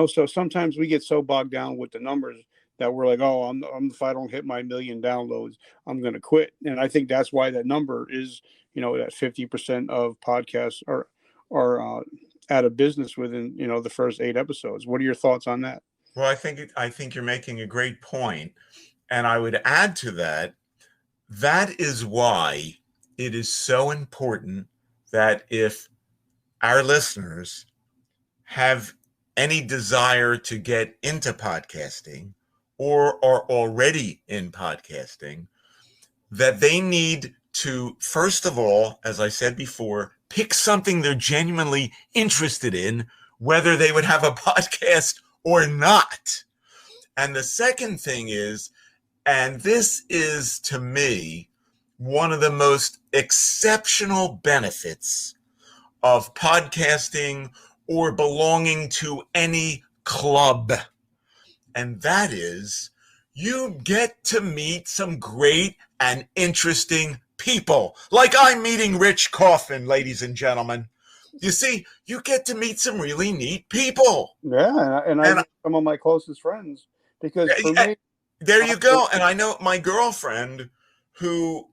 So sometimes we get so bogged down with the numbers that we're like, oh, if I don't hit my 1,000,000 downloads, I'm going to quit. And I think that's why that number is, that 50% of podcasts are out of business within, the first 8 episodes. What are your thoughts on that? Well, I think you're making a great point. And I would add to that, that is why it is so important that if our listeners have any desire to get into podcasting or are already in podcasting, that they need to, first of all, as I said before, pick something they're genuinely interested in, whether they would have a podcast or not. And the second thing is, and this is to me one of the most exceptional benefits of podcasting or belonging to any club, and that is you get to meet some great and interesting people. Like I'm meeting Rich Coffin, ladies and gentlemen. You see, you get to meet some really neat people. Yeah, and I some of my closest friends, because for me, there you go. And I know my girlfriend, who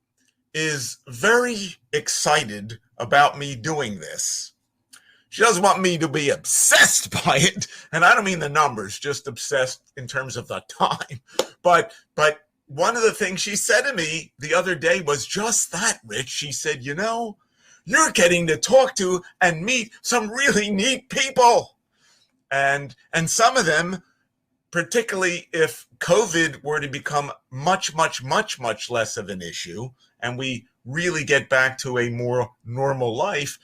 is very excited about me doing this. She doesn't want me to be obsessed by it. And I don't mean the numbers, just obsessed in terms of the time. But one of the things she said to me the other day was just that, Rich. She said, you're getting to talk to and meet some really neat people. And some of them, particularly if COVID were to become much, much, much, much less of an issue, and we really get back to a more normal life,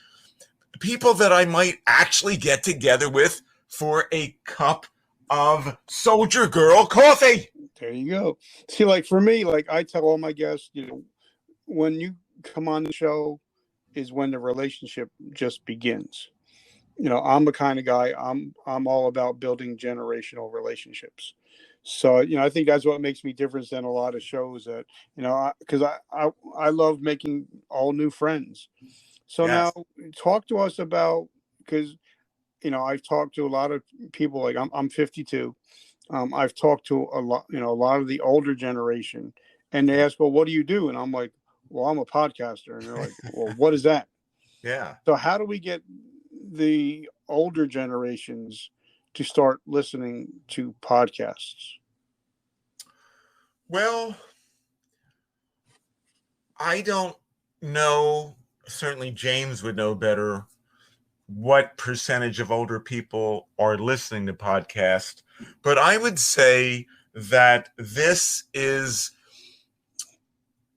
people that I might actually get together with for a cup of Soldier Girl coffee. There you go. See, like for me, like I tell all my guests, when you come on the show is when the relationship just begins. I'm the kind of guy, I'm all about building generational relationships. So, I think that's what makes me different than a lot of shows that, because I love making all new friends. So Yes. now talk to us about, because, I've talked to a lot of people, like I'm 52. I've talked to a lot of the older generation, and they ask, "Well, what do you do?" And I'm like, "Well, I'm a podcaster." And they're like, "Well, what is that?" Yeah. So how do we get the older generations to start listening to podcasts? Well, I don't know. Certainly, James would know better what percentage of older people are listening to podcasts. But I would say that this is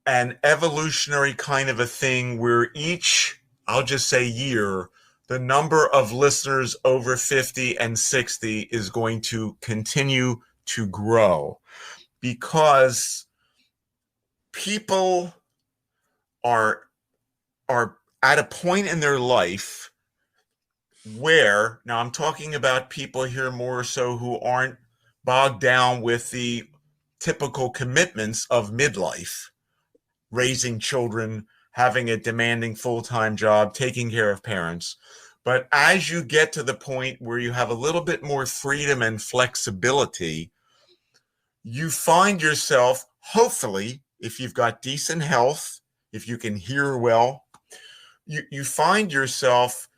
an evolutionary kind of a thing where each, I'll just say year, the number of listeners over 50 and 60 is going to continue to grow because people are are at a point in their life where, now I'm talking about people here more so who aren't bogged down with the typical commitments of midlife, raising children, having a demanding full-time job, taking care of parents. But as you get to the point where you have a little bit more freedom and flexibility, you find yourself, hopefully, if you've got decent health, if you can hear well, you find yourself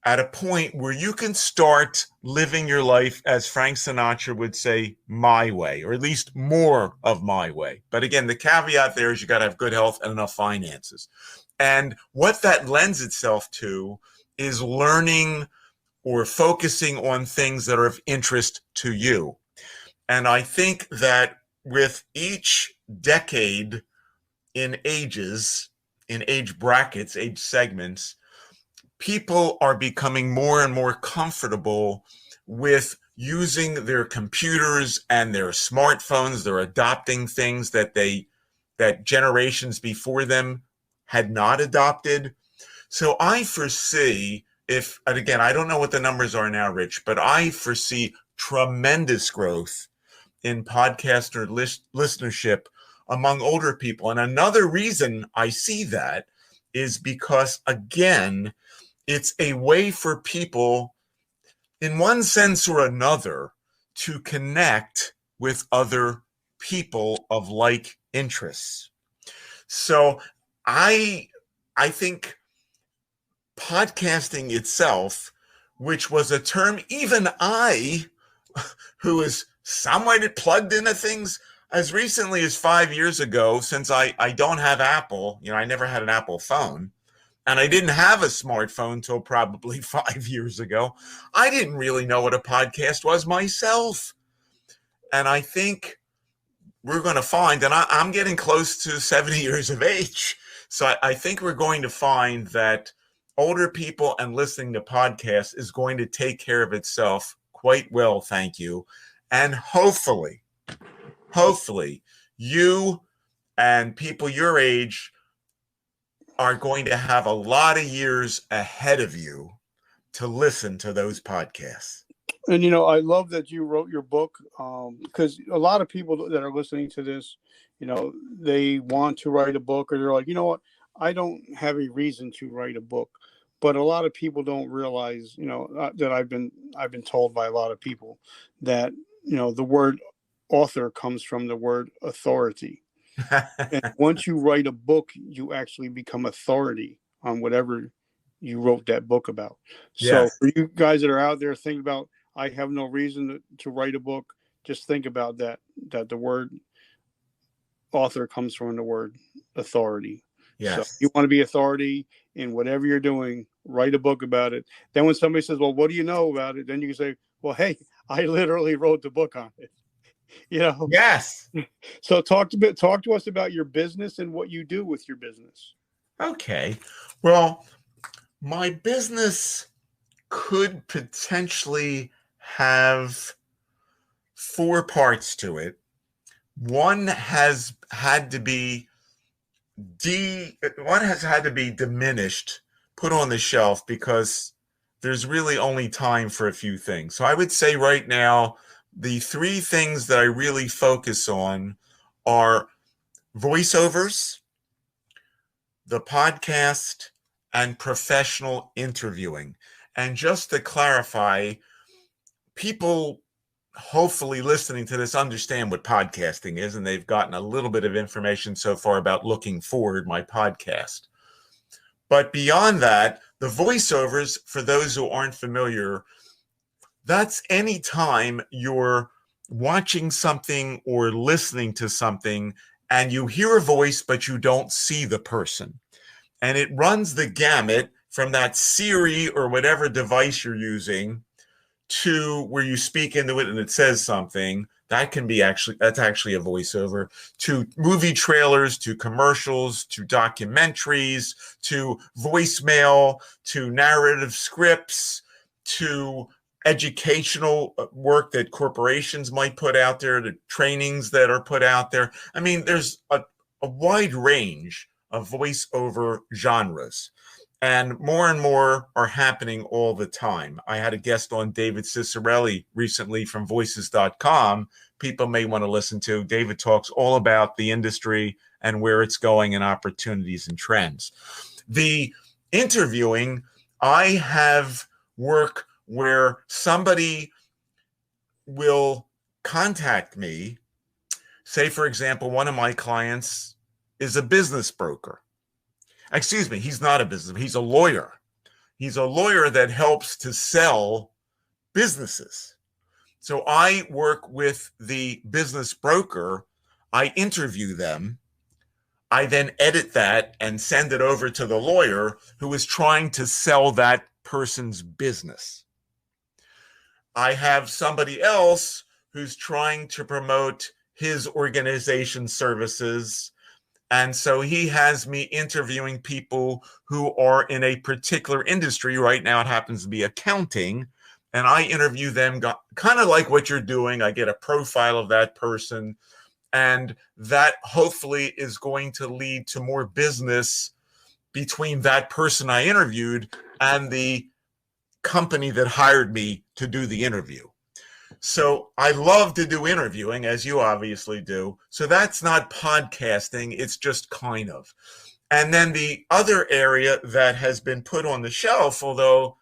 at a point where you can start living your life, as Frank Sinatra would say, my way, or at least more of my way. But again, the caveat there is you got to have good health and enough finances. And what that lends itself to is learning or focusing on things that are of interest to you. And I think that with each decade in ages, in age brackets, age segments, people are becoming more and more comfortable with using their computers and their smartphones. They're adopting things that generations before them had not adopted. So I foresee, if, and again, I don't know what the numbers are now, Rich, but I foresee tremendous growth in podcaster listenership among older people. And another reason I see that is because, again, it's a way for people, in one sense or another, to connect with other people of like interests. So I think podcasting itself, which was a term even I, who is somewhat plugged into things as recently as 5 years ago, since I don't have Apple, I never had an Apple phone. And I didn't have a smartphone until probably 5 years ago. I didn't really know what a podcast was myself. And I think we're going to find, and I'm getting close to 70 years of age. So I think we're going to find that older people and listening to podcasts is going to take care of itself quite well, thank you. And hopefully, you and people your age are going to have a lot of years ahead of you to listen to those podcasts. And I love that you wrote your book, because a lot of people that are listening to this, they want to write a book, or they're like, you know what, I don't have a reason to write a book. But a lot of people don't realize, that I've been told by a lot of people that the word author comes from the word authority. And once you write a book, you actually become authority on whatever you wrote that book about. So Yes. for you guys that are out there thinking about, I have no reason to write a book, just think about that the word author comes from the word authority. So Yes. you want to be authority in whatever you're doing, write a book about it. Then when somebody says, well, what do you know about it? Then you can say, well, hey, I literally wrote the book on it. Yes. So talk to us about your business and what you do with your business. Okay. Well, my business could potentially have four parts to it. One has had to be diminished, put on the shelf, because there's really only time for a few things. So I would say right now, the three things that I really focus on are voiceovers, the podcast, and professional interviewing. And just to clarify, people hopefully listening to this understand what podcasting is, and they've gotten a little bit of information so far about Looking Forward, my podcast. But beyond that, the voiceovers, for those who aren't familiar, that's any time you're watching something or listening to something and you hear a voice, but you don't see the person. And it runs the gamut from that Siri or whatever device you're using to where you speak into it and it says something. That's actually a voiceover, to movie trailers, to commercials, to documentaries, to voicemail, to narrative scripts, to educational work that corporations might put out there, the trainings that are put out there. I mean, there's a wide range of voiceover genres. And more are happening all the time. I had a guest on, David Cicerelli, recently from voices.com. People may want to listen to. David talks all about the industry and where it's going and opportunities and trends. The interviewing, I have work where somebody will contact me. Say, for example, one of my clients is a business broker. Excuse me, he's not a businessman, he's a lawyer. He's a lawyer that helps to sell businesses. So I work with the business broker, I interview them, I then edit that and send it over to the lawyer who is trying to sell that person's business. I have somebody else who's trying to promote his organization's services. And so he has me interviewing people who are in a particular industry. Right now, it happens to be accounting. And I interview them kind of like what you're doing. I get a profile of that person. And that hopefully is going to lead to more business between that person I interviewed and the company that hired me to do the interview. So I love to do interviewing, as you obviously do. So that's not podcasting. It's just kind of. And then the other area that has been put on the shelf, although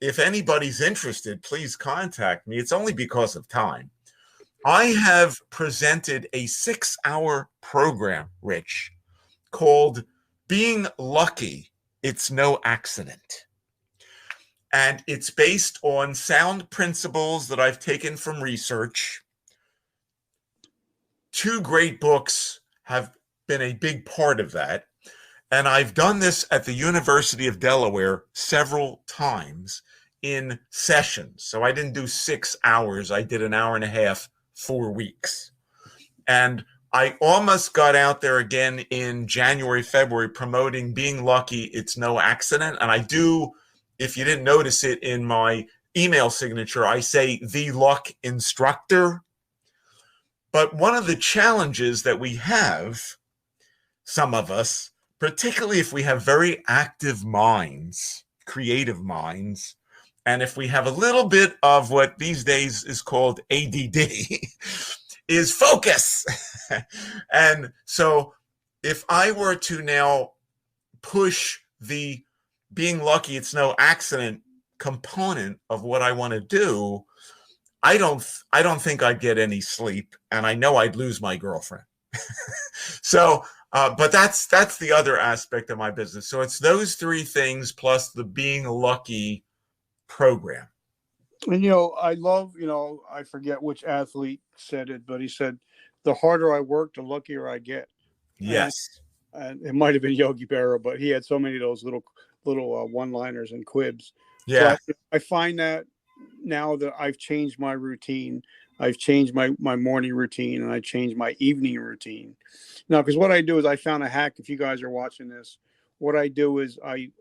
if anybody's interested, please contact me. It's only because of time. I have presented a 6-hour program, Rich, called Being Lucky, It's No Accident. And it's based on sound principles that I've taken from research. 2 great books have been a big part of that. And I've done this at the University of Delaware several times in sessions. So I didn't do 6 hours. I did an hour and a half, 4 weeks. And I almost got out there again in January, February, promoting Being Lucky, It's No Accident. And I do, if you didn't notice it in my email signature, I say the luck instructor. But one of the challenges that we have, some of us, particularly if we have very active minds, creative minds, and if we have a little bit of what these days is called ADD, is focus. And so if I were to now push the Being Lucky, It's No Accident component of what I want to do, I don't think I'd get any sleep, and I know I'd lose my girlfriend. So, but that's the other aspect of my business. So it's those 3 things plus the Being Lucky program. And I love, I forget which athlete said it, but he said, "The harder I work, the luckier I get." Yes. And it might have been Yogi Berra, but he had so many of those little one-liners and quibs. Yeah. So I find that now that I've changed my routine, I've changed my morning routine, and I changed my evening routine. Now, because what I do is I found a hack. If you guys are watching this, what I do is I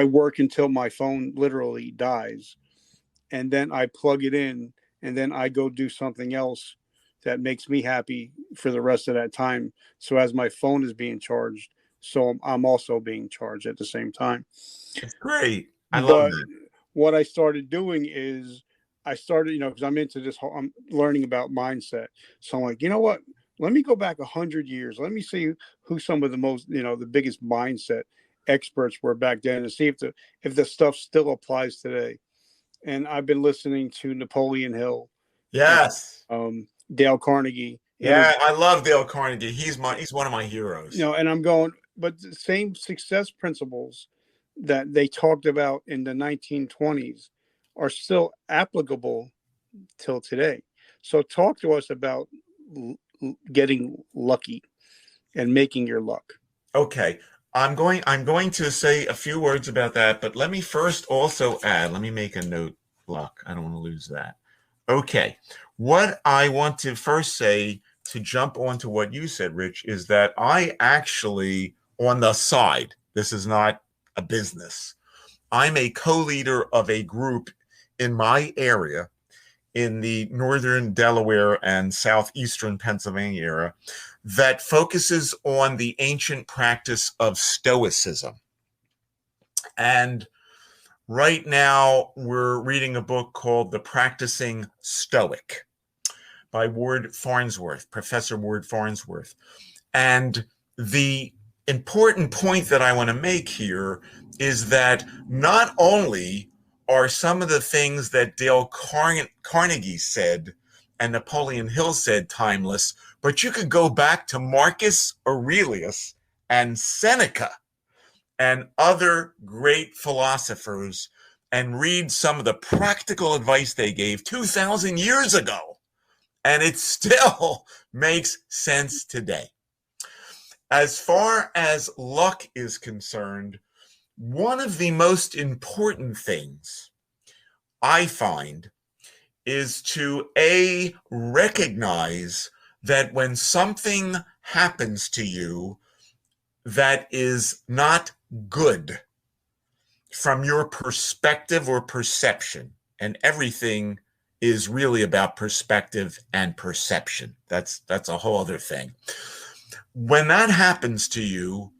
work until my phone literally dies, and then I plug it in, and then I go do something else that makes me happy for the rest of that time. So as my phone is being charged, so I'm also being charged at the same time. It's great. I love But that. what I started doing is I started, because I'm into this whole, I'm learning about mindset. So I'm like, you know what? Let me go back 100 years. Let me see who some of the most, the biggest mindset experts were back then, and see if the stuff still applies today. and I've been listening to Napoleon Hill and Yes. Dale Carnegie Yeah, interview. I love Dale Carnegie. He's one of my heroes. And I'm going, but the same success principles that they talked about in the 1920s are still applicable till today. So talk to us about getting lucky and making your luck. Okay. I'm going to say a few words about that, but let me first also add, let me make a note, luck. I don't want to lose that. Okay. What I want to first say to jump onto what you said, Rich, is that I actually, on the side, this is not a business. I'm a co-leader of a group in my area in the northern Delaware and southeastern Pennsylvania area that focuses on the ancient practice of Stoicism. And right now, we're reading a book called The Practicing Stoic by Professor Ward Farnsworth. And the important point that I want to make here is that not only are some of the things that Dale Carnegie said and Napoleon Hill said timeless, but you could go back to Marcus Aurelius and Seneca and other great philosophers and read some of the practical advice they gave 2,000 years ago. And it still makes sense today. As far as luck is concerned, one of the most important things I find is to recognize that when something happens to you that is not good from your perspective or perception, and everything is really about perspective and perception. That's a whole other thing. When that happens to you,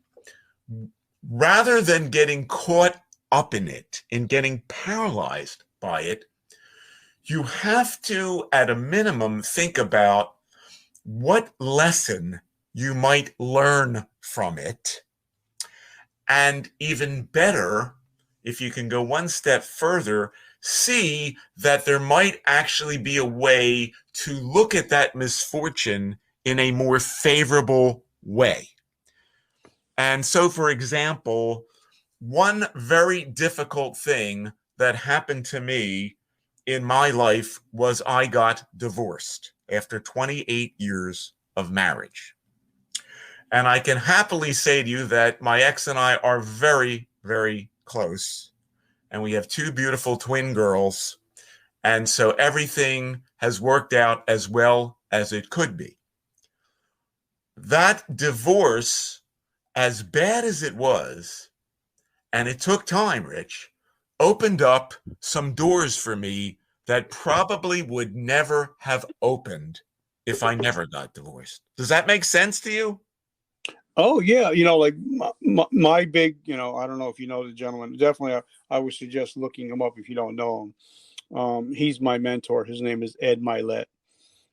rather than getting caught up in it and getting paralyzed by it, you have to, at a minimum, think about what lesson you might learn from it. And even better, if you can go one step further, see that there might actually be a way to look at that misfortune in a more favorable way. And so, for example, one very difficult thing that happened to me in my life was I got divorced after 28 years of marriage. And I can happily say to you that my ex and I are very, very close. And we have two beautiful twin girls. And so everything has worked out as well as it could be. That divorce, as bad as it was, and it took time, Rich, opened up some doors for me that probably would never have opened if I never got divorced. Does that make sense to you? Oh yeah, like my big, I don't know if you know the gentleman. Definitely, I would suggest looking him up if you don't know him. He's my mentor. His name is Ed Milet,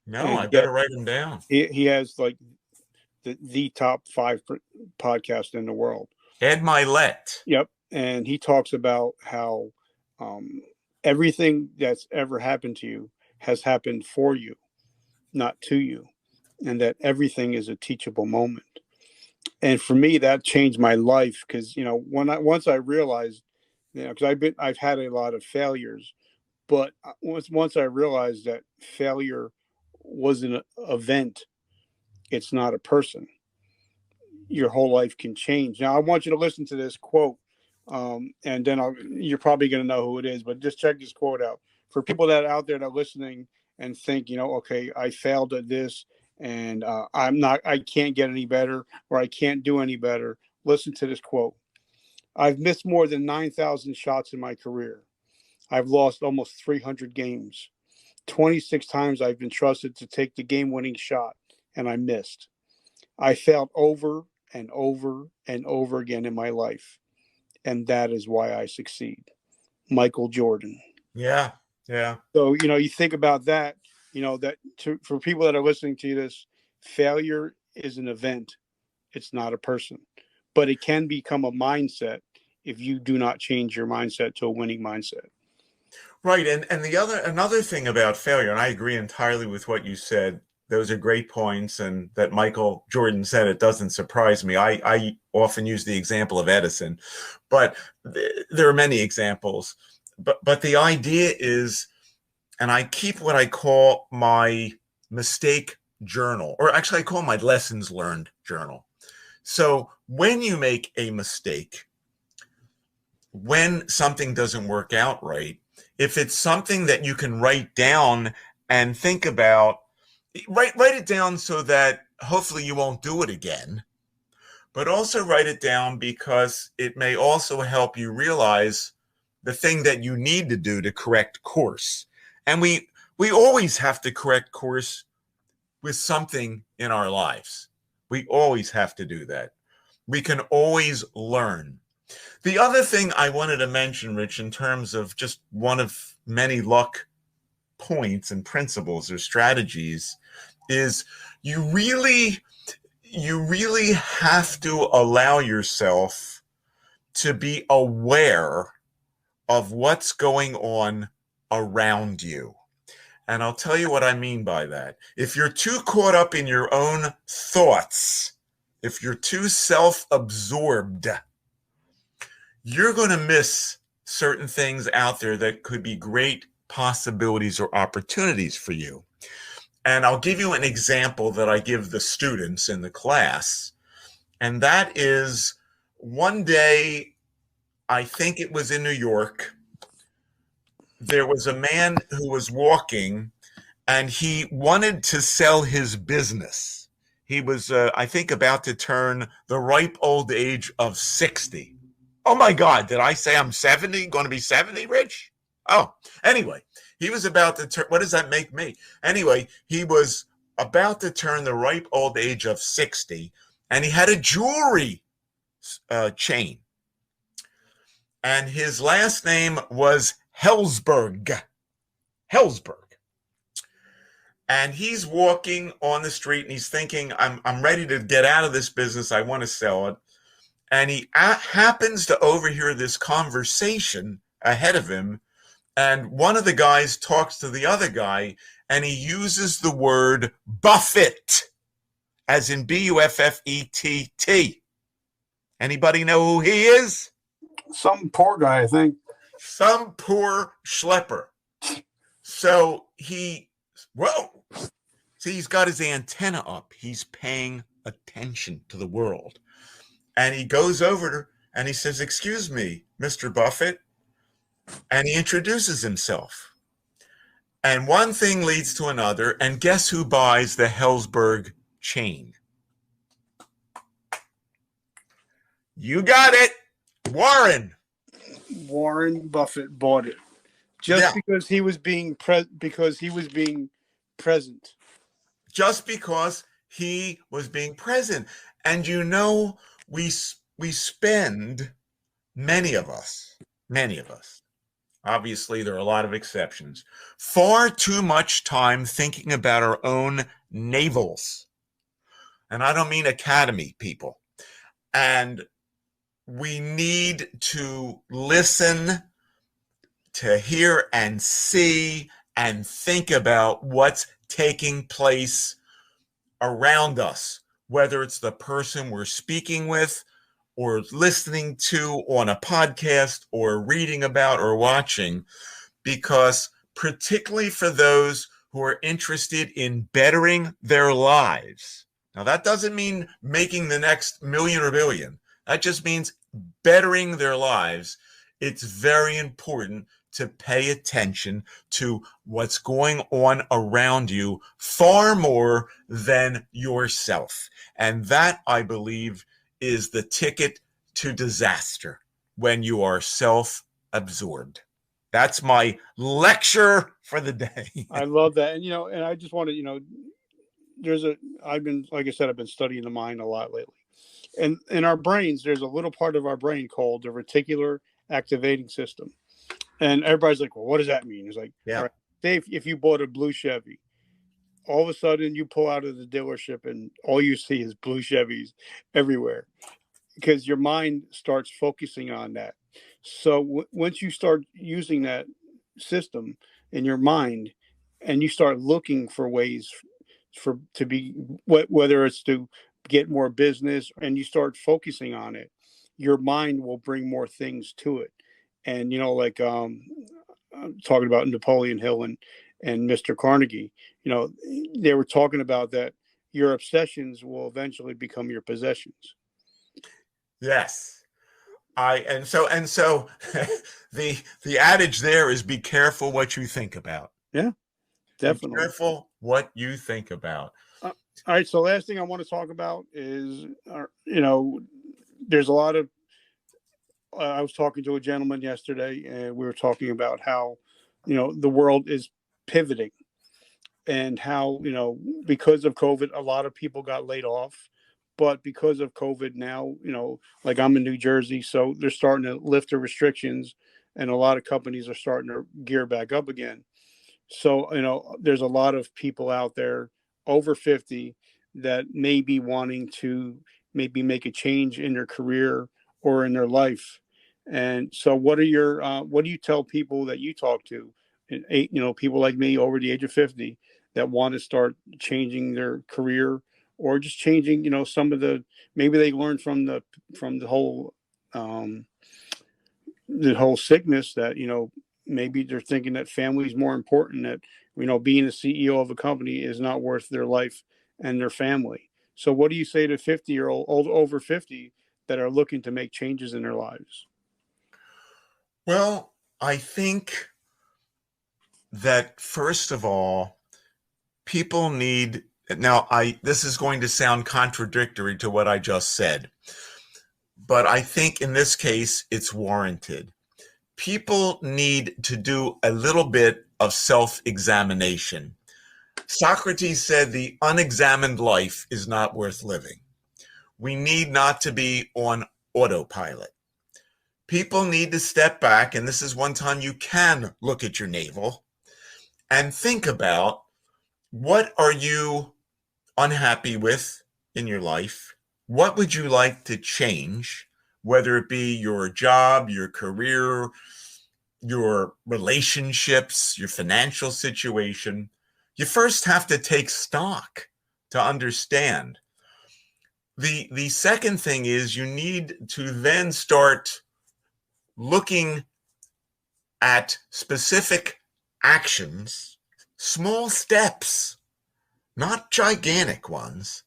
No, and I better write him down. he has like the top 5 podcast in the world. Ed Milet. Yep, and he talks about how everything that's ever happened to you has happened for you, not to you, and that everything is a teachable moment. And for me, that changed my life because once I realized, because I've had a lot of failures, but once I realized that failure was an event, it's not a person. Your whole life can change. Now, I want you to listen to this quote, and then you're probably going to know who it is. But just check this quote out for people that are out there that are listening and think, okay, I failed at this, and I can't get any better, or I can't do any better. Listen to this quote. I've missed more than 9,000 shots in my career. I've lost almost 300 games. 26 times I've been trusted to take the game-winning shot, and I missed. I failed over and over and over again in my life, and that is why I succeed. Michael Jordan. Yeah, yeah. So, you think about that, for people that are listening to this, failure is an event. It's not a person, but it can become a mindset if you do not change your mindset to a winning mindset. Right. And another thing about failure, and I agree entirely with what you said. Those are great points, and that Michael Jordan said it doesn't surprise me. I often use the example of Edison, but there are many examples. But the idea is, and I keep what I call my mistake journal, or actually I call my lessons learned journal. So when you make a mistake, when something doesn't work out right, if it's something that you can write down and think about, write it down so that hopefully you won't do it again, but also write it down because it may also help you realize the thing that you need to do to correct course. And we always have to correct course with something in our lives. We always have to do that. We can always learn. The other thing I wanted to mention, Rich, in terms of just one of many luck points and principles or strategies, is you really have to allow yourself to be aware of what's going on around you. And I'll tell you what I mean by that. If you're too caught up in your own thoughts, if you're too self-absorbed, you're going to miss certain things out there that could be great possibilities or opportunities for you. And I'll give you an example that I give the students in the class. And that is, one day, I think it was in New York, there was a man who was walking and he wanted to sell his business. He was, I think, about to turn the ripe old age of 60. Oh my God, did I say I'm 70? Going to be 70, Rich? Oh, anyway, he was about to turn, what does that make me? Anyway, he was about to turn the ripe old age of 60, and he had a jewelry chain. And his last name was Hellsberg. Hellsberg. And he's walking on the street and he's thinking, I'm ready to get out of this business. I want to sell it. And he happens to overhear this conversation ahead of him. And one of the guys talks to the other guy and he uses the word Buffett, as in Buffett. Anybody know who he is? Some poor guy, I think. Some poor schlepper. So whoa. See, he's got his antenna up. He's paying attention to the world. And he goes over and he says, "Excuse me, Mr. Buffett." And he introduces himself. And one thing leads to another. And guess who buys the Hellsberg chain? You got it. Warren. Warren Buffett bought it just because he was being present. Just because he was being present. And you know, we spend, many of us, obviously there are a lot of exceptions, far too much time thinking about our own navels. And I don't mean academy people. And we need to listen, to hear and see and think about what's taking place around us, whether it's the person we're speaking with or listening to on a podcast or reading about or watching, because particularly for those who are interested in bettering their lives. Now, that doesn't mean making the next million or billion. That just means bettering their lives. It's very important to pay attention to what's going on around you far more than yourself. And that, I believe, is the ticket to disaster when you are self-absorbed. That's my lecture for the day. I love that. And, and I just want to, like I said, I've been studying the mind a lot lately. And in our brains, there's a little part of our brain called the reticular activating system. And everybody's like, well, what does that mean? It's like, all right, say if you bought a blue Chevy, all of a sudden you pull out of the dealership and all you see is blue Chevys everywhere because your mind starts focusing on that. So once you start using that system, in your mind, and you start looking for ways for to be whether it's to get more business, and you start focusing on it, your mind will bring more things to it. And like talking about Napoleon Hill and Mr. Carnegie, they were talking about that your obsessions will eventually become your possessions. Yes. And so the adage there is be careful what you think about. Yeah, Be definitely. careful what you think about. All right. So last thing I want to talk about is, there's a lot of. I was talking to a gentleman yesterday, and we were talking about how, the world is pivoting, and how, because of COVID, a lot of people got laid off. But because of COVID now, like I'm in New Jersey, so they're starting to lift the restrictions, and a lot of companies are starting to gear back up again. So, there's a lot of people out there over 50 that may be wanting to maybe make a change in their career or in their life. And so, what do you tell people that you talk to, people like me over the age of 50 that want to start changing their career, or just changing, some of maybe they learned from um, the whole sickness, that maybe they're thinking that family is more important, that being a CEO of a company is not worth their life and their family. So what do you say to 50-year-old over 50 that are looking to make changes in their lives? Well, I think that first of all, people need now I this is going to sound contradictory to what I just said, but I think in this case it's warranted. People need to do a little bit of self-examination. Socrates said the unexamined life is not worth living. We need not to be on autopilot. People need to step back, and this is one time you can look at your navel and think about, what are you unhappy with in your life? What would you like to change, whether it be your job, your career, your relationships, your financial situation? You first have to take stock to understand. The second thing is you need to then start looking at specific actions, small steps, not gigantic ones,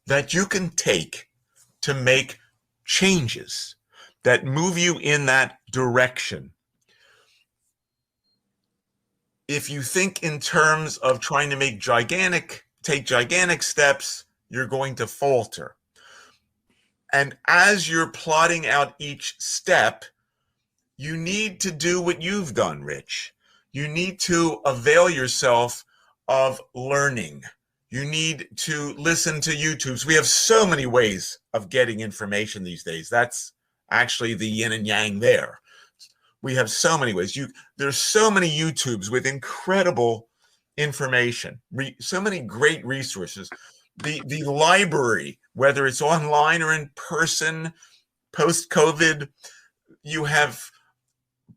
that you can take to make changes that move you in that direction. If you think in terms of trying to take gigantic steps, you're going to falter. And as you're plotting out each step, you need to do what you've done, Rich. You need to avail yourself of learning. You need to listen to YouTubes. We have so many ways of getting information these days. That's actually the yin and yang there. We have so many ways. There's so many YouTubes with incredible information, so many great resources. The library, whether it's online or in person, post-COVID, you have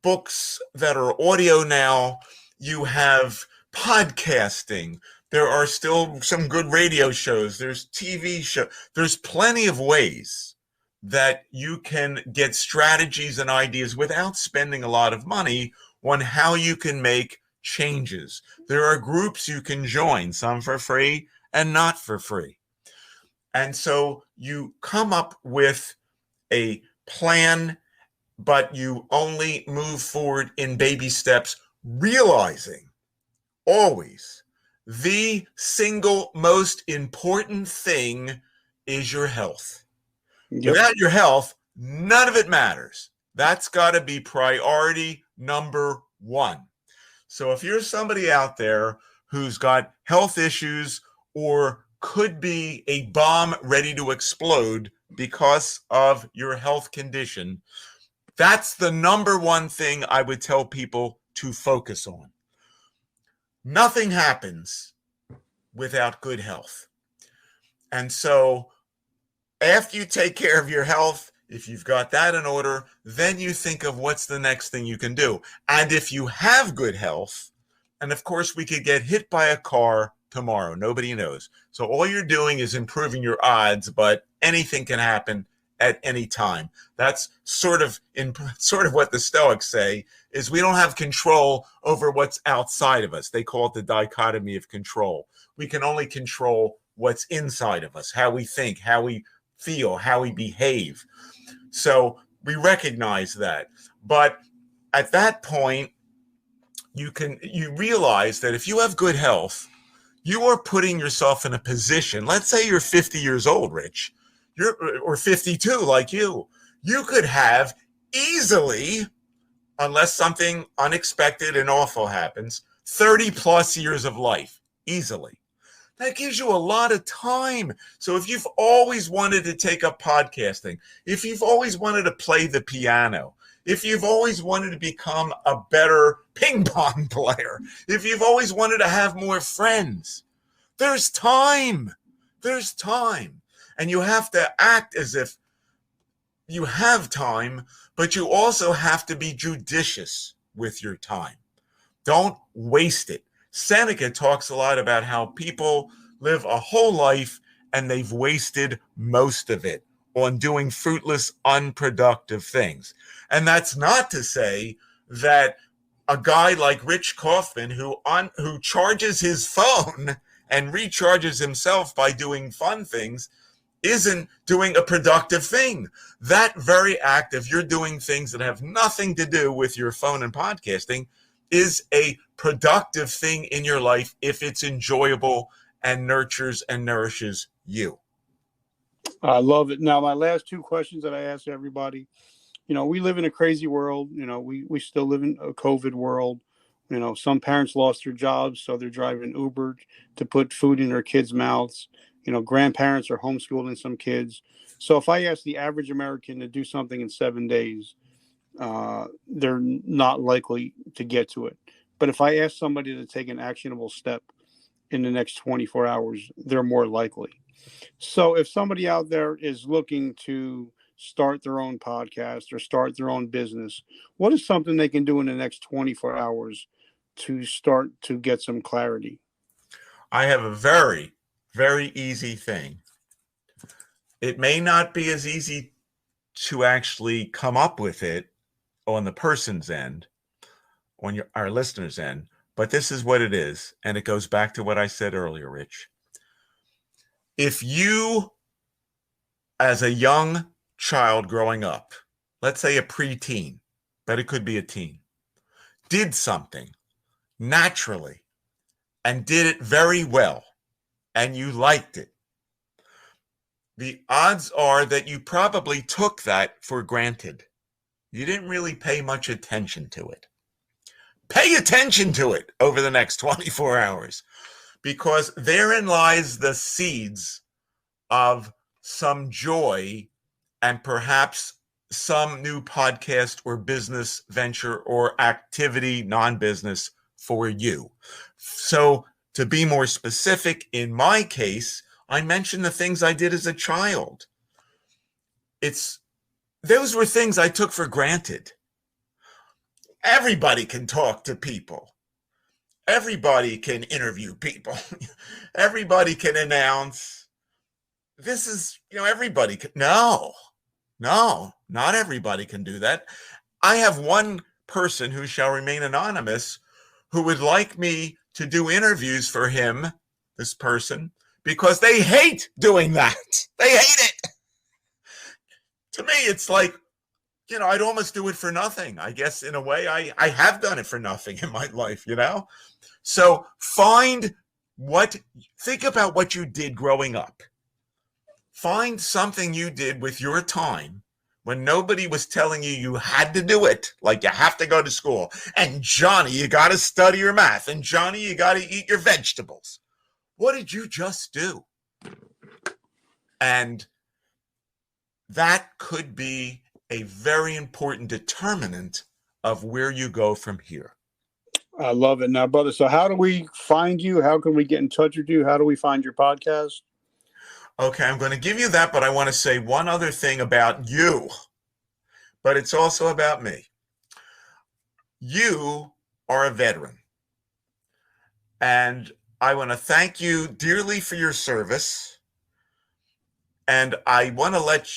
books that are audio now. You have podcasting. There are still some good radio shows. There's TV shows. There's plenty of ways that you can get strategies and ideas without spending a lot of money on how you can make changes. There are groups you can join, some for free and not for free. And so you come up with a plan, but you only move forward in baby steps, realizing always the single most important thing is your health. Yep. Without your health, none of it matters. That's got to be priority number one. So if you're somebody out there who's got health issues or could be a bomb ready to explode because of your health condition, that's the number one thing I would tell people to focus on. Nothing happens without good health. And so after you take care of your health, If you've got that in order, then you think of what's the next thing you can do. And if you have good health, and of course we could get hit by a car tomorrow, nobody knows. So all you're doing is improving your odds, but anything can happen at any time. That's sort of what the Stoics say, is we don't have control over what's outside of us. They call it the dichotomy of control. We can only control what's inside of us, how we think, how we feel, how we behave. So we recognize that. But at that point, you realize that if you have good health, you are putting yourself in a position. Let's say you're 50 years old, Rich, or 52 like you could have easily, unless something unexpected and awful happens, 30 plus years of life easily. That gives you a lot of time. So if you've always wanted to take up podcasting, if you've always wanted to play the piano, if you've always wanted to become a better ping pong player, if you've always wanted to have more friends, there's time. There's time. And you have to act as if you have time, but you also have to be judicious with your time. Don't waste it. Seneca talks a lot about how people live a whole life and they've wasted most of it on doing fruitless, unproductive things. And that's not to say that a guy like Rich Kaufman, who charges his phone and recharges himself by doing fun things, isn't doing a productive thing. That very act of you're doing things that have nothing to do with your phone and podcasting is a productive thing in your life if it's enjoyable and nurtures and nourishes you. I love it. Now, my last two questions that I ask everybody, we live in a crazy world. We still live in a COVID world. Some parents lost their jobs, so they're driving Uber to put food in their kids' mouths. Grandparents are homeschooling some kids. So if I ask the average American to do something in 7 days, they're not likely to get to it. But if I ask somebody to take an actionable step in the next 24 hours, they're more likely. So if somebody out there is looking to start their own podcast or start their own business, what is something they can do in the next 24 hours to start to get some clarity? I have a very, very easy thing. It may not be as easy to actually come up with it on the person's end, on our listener's end, but this is what it is. And it goes back to what I said earlier, Rich. If you, as a young child growing up, let's say a preteen, but it could be a teen, did something naturally and did it very well, and you liked it, the odds are that you probably took that for granted. You didn't really pay much attention to it. Pay attention to it over the next 24 hours, because therein lies the seeds of some joy and perhaps some new podcast or business venture or activity, non-business, for you. So to be more specific, in my case, I mentioned the things I did as a child. Those were things I took for granted. Everybody can talk to people. Everybody can interview people. Everybody can announce. This is, everybody can. No, not everybody can do that. I have one person who shall remain anonymous who would like me to do interviews for him, this person, because they hate doing that. They hate it. To me, it's like, I'd almost do it for nothing. I guess in a way I have done it for nothing in my life, So think about what you did growing up. Find something you did with your time when nobody was telling you had to do it, like you have to go to school. And Johnny, you got to study your math. And Johnny, you got to eat your vegetables. What did you just do? And that could be a very important determinant of where you go from here. I love it. Now, brother, so how do we find you? How can we get in touch with you? How do we find your podcast? Okay, I'm going to give you that, but I want to say one other thing about you, but it's also about me. You are a veteran, and I want to thank you dearly for your service. And I want to let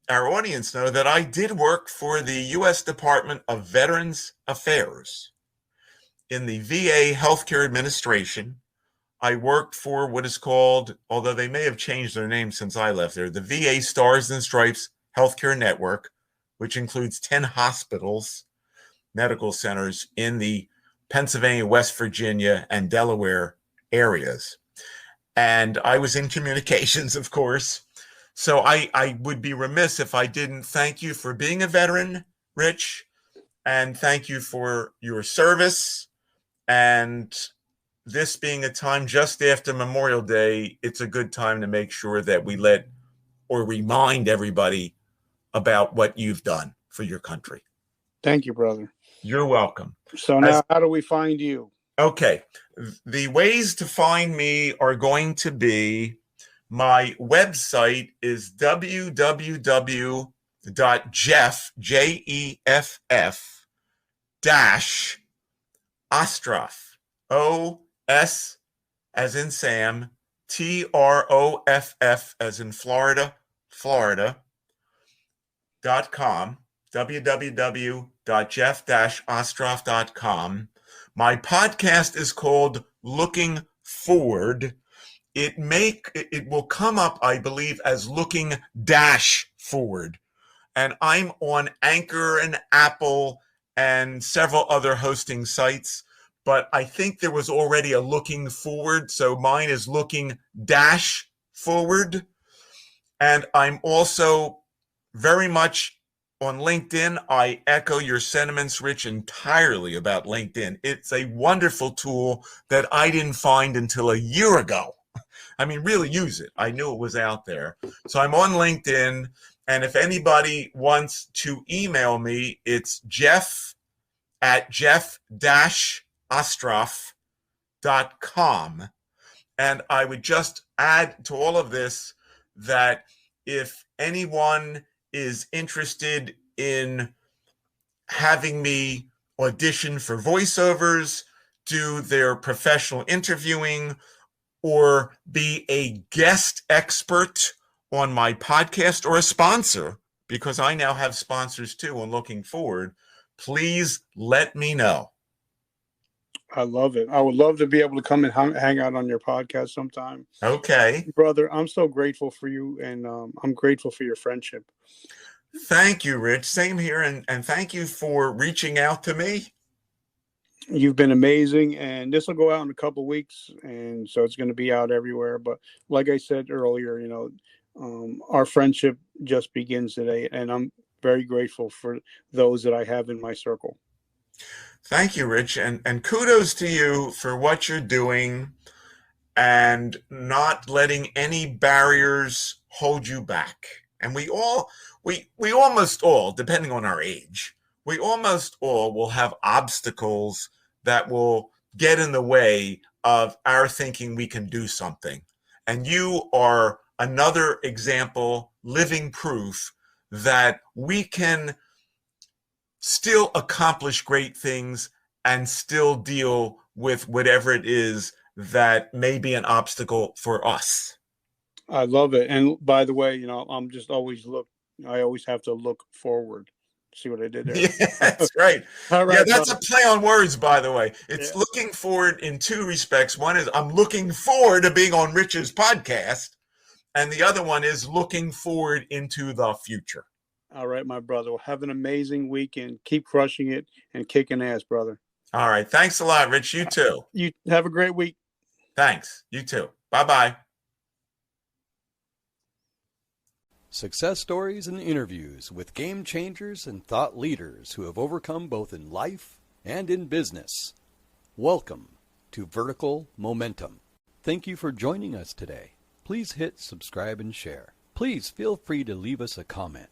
our audience know that I did work for the U.S. Department of Veterans Affairs in the VA Healthcare Administration. I worked for what is called, although they may have changed their name since I left there, the VA Stars and Stripes Healthcare Network, which includes 10 hospitals, medical centers in the Pennsylvania, West Virginia, and Delaware areas. And I was in communications, of course. So I would be remiss if I didn't thank you for being a veteran, Rich, and thank you for your service. And this being a time just after Memorial Day, it's a good time to make sure that we let or remind everybody about what you've done for your country. Thank you, brother. You're welcome. So now, how do we find you? Okay. The ways to find me are going to be, my website is www.jeff, Jeff, dash Ostroff, O-S as in Sam, Troff as in Florida, Florida.com, www.jeff-ostroff.com. My podcast is called Looking Forward. It will come up, I believe, as Looking Dash Forward. And I'm on Anchor and Apple and several other hosting sites. But I think there was already a Looking Forward, so mine is Looking Dash Forward. And I'm also very much on LinkedIn. I echo your sentiments, Rich, entirely about LinkedIn. It's a wonderful tool that I didn't find until a year ago. I mean, really use it. I knew it was out there. So I'm on LinkedIn. And if anybody wants to email me, it's jeff@jeff-ostroff.com. And I would just add to all of this that if anyone is interested in having me audition for voiceovers, do their professional interviewing, or be a guest expert on my podcast, or a sponsor, because I now have sponsors too on Looking Forward, please let me know. I love it. I would love to be able to come and hang out on your podcast sometime. Okay. Brother, I'm so grateful for you, and I'm grateful for your friendship. Thank you, Rich. Same here. And thank you for reaching out to me. You've been amazing, and this will go out in a couple of weeks, and so it's going to be out everywhere. But like I said earlier, our friendship just begins today, and I'm very grateful for those that I have in my circle. Thank you, Rich, and kudos to you for what you're doing and not letting any barriers hold you back. And we almost all, depending on our age, we almost all will have obstacles that will get in the way of our thinking we can do something. And you are another example, living proof that we can still accomplish great things and still deal with whatever it is that may be an obstacle for us. I love it. And by the way, I'm just I always have to look forward. See what I did there? Yeah, that's right. All right. Yeah, that's a play on words, by the way. It's Yeah. Looking forward in two respects. One is I'm looking forward to being on Rich's podcast, and the other one is looking forward into the future. All right, my brother. Well, have an amazing weekend. Keep crushing it and kicking ass, brother. All right. Thanks a lot, Rich. You too. You have a great week. Thanks. You too. Bye-bye. Success stories and interviews with game changers and thought leaders who have overcome both in life and in business. Welcome to Vertical Momentum. Thank you for joining us today. Please hit subscribe and share. Please feel free to leave us a comment.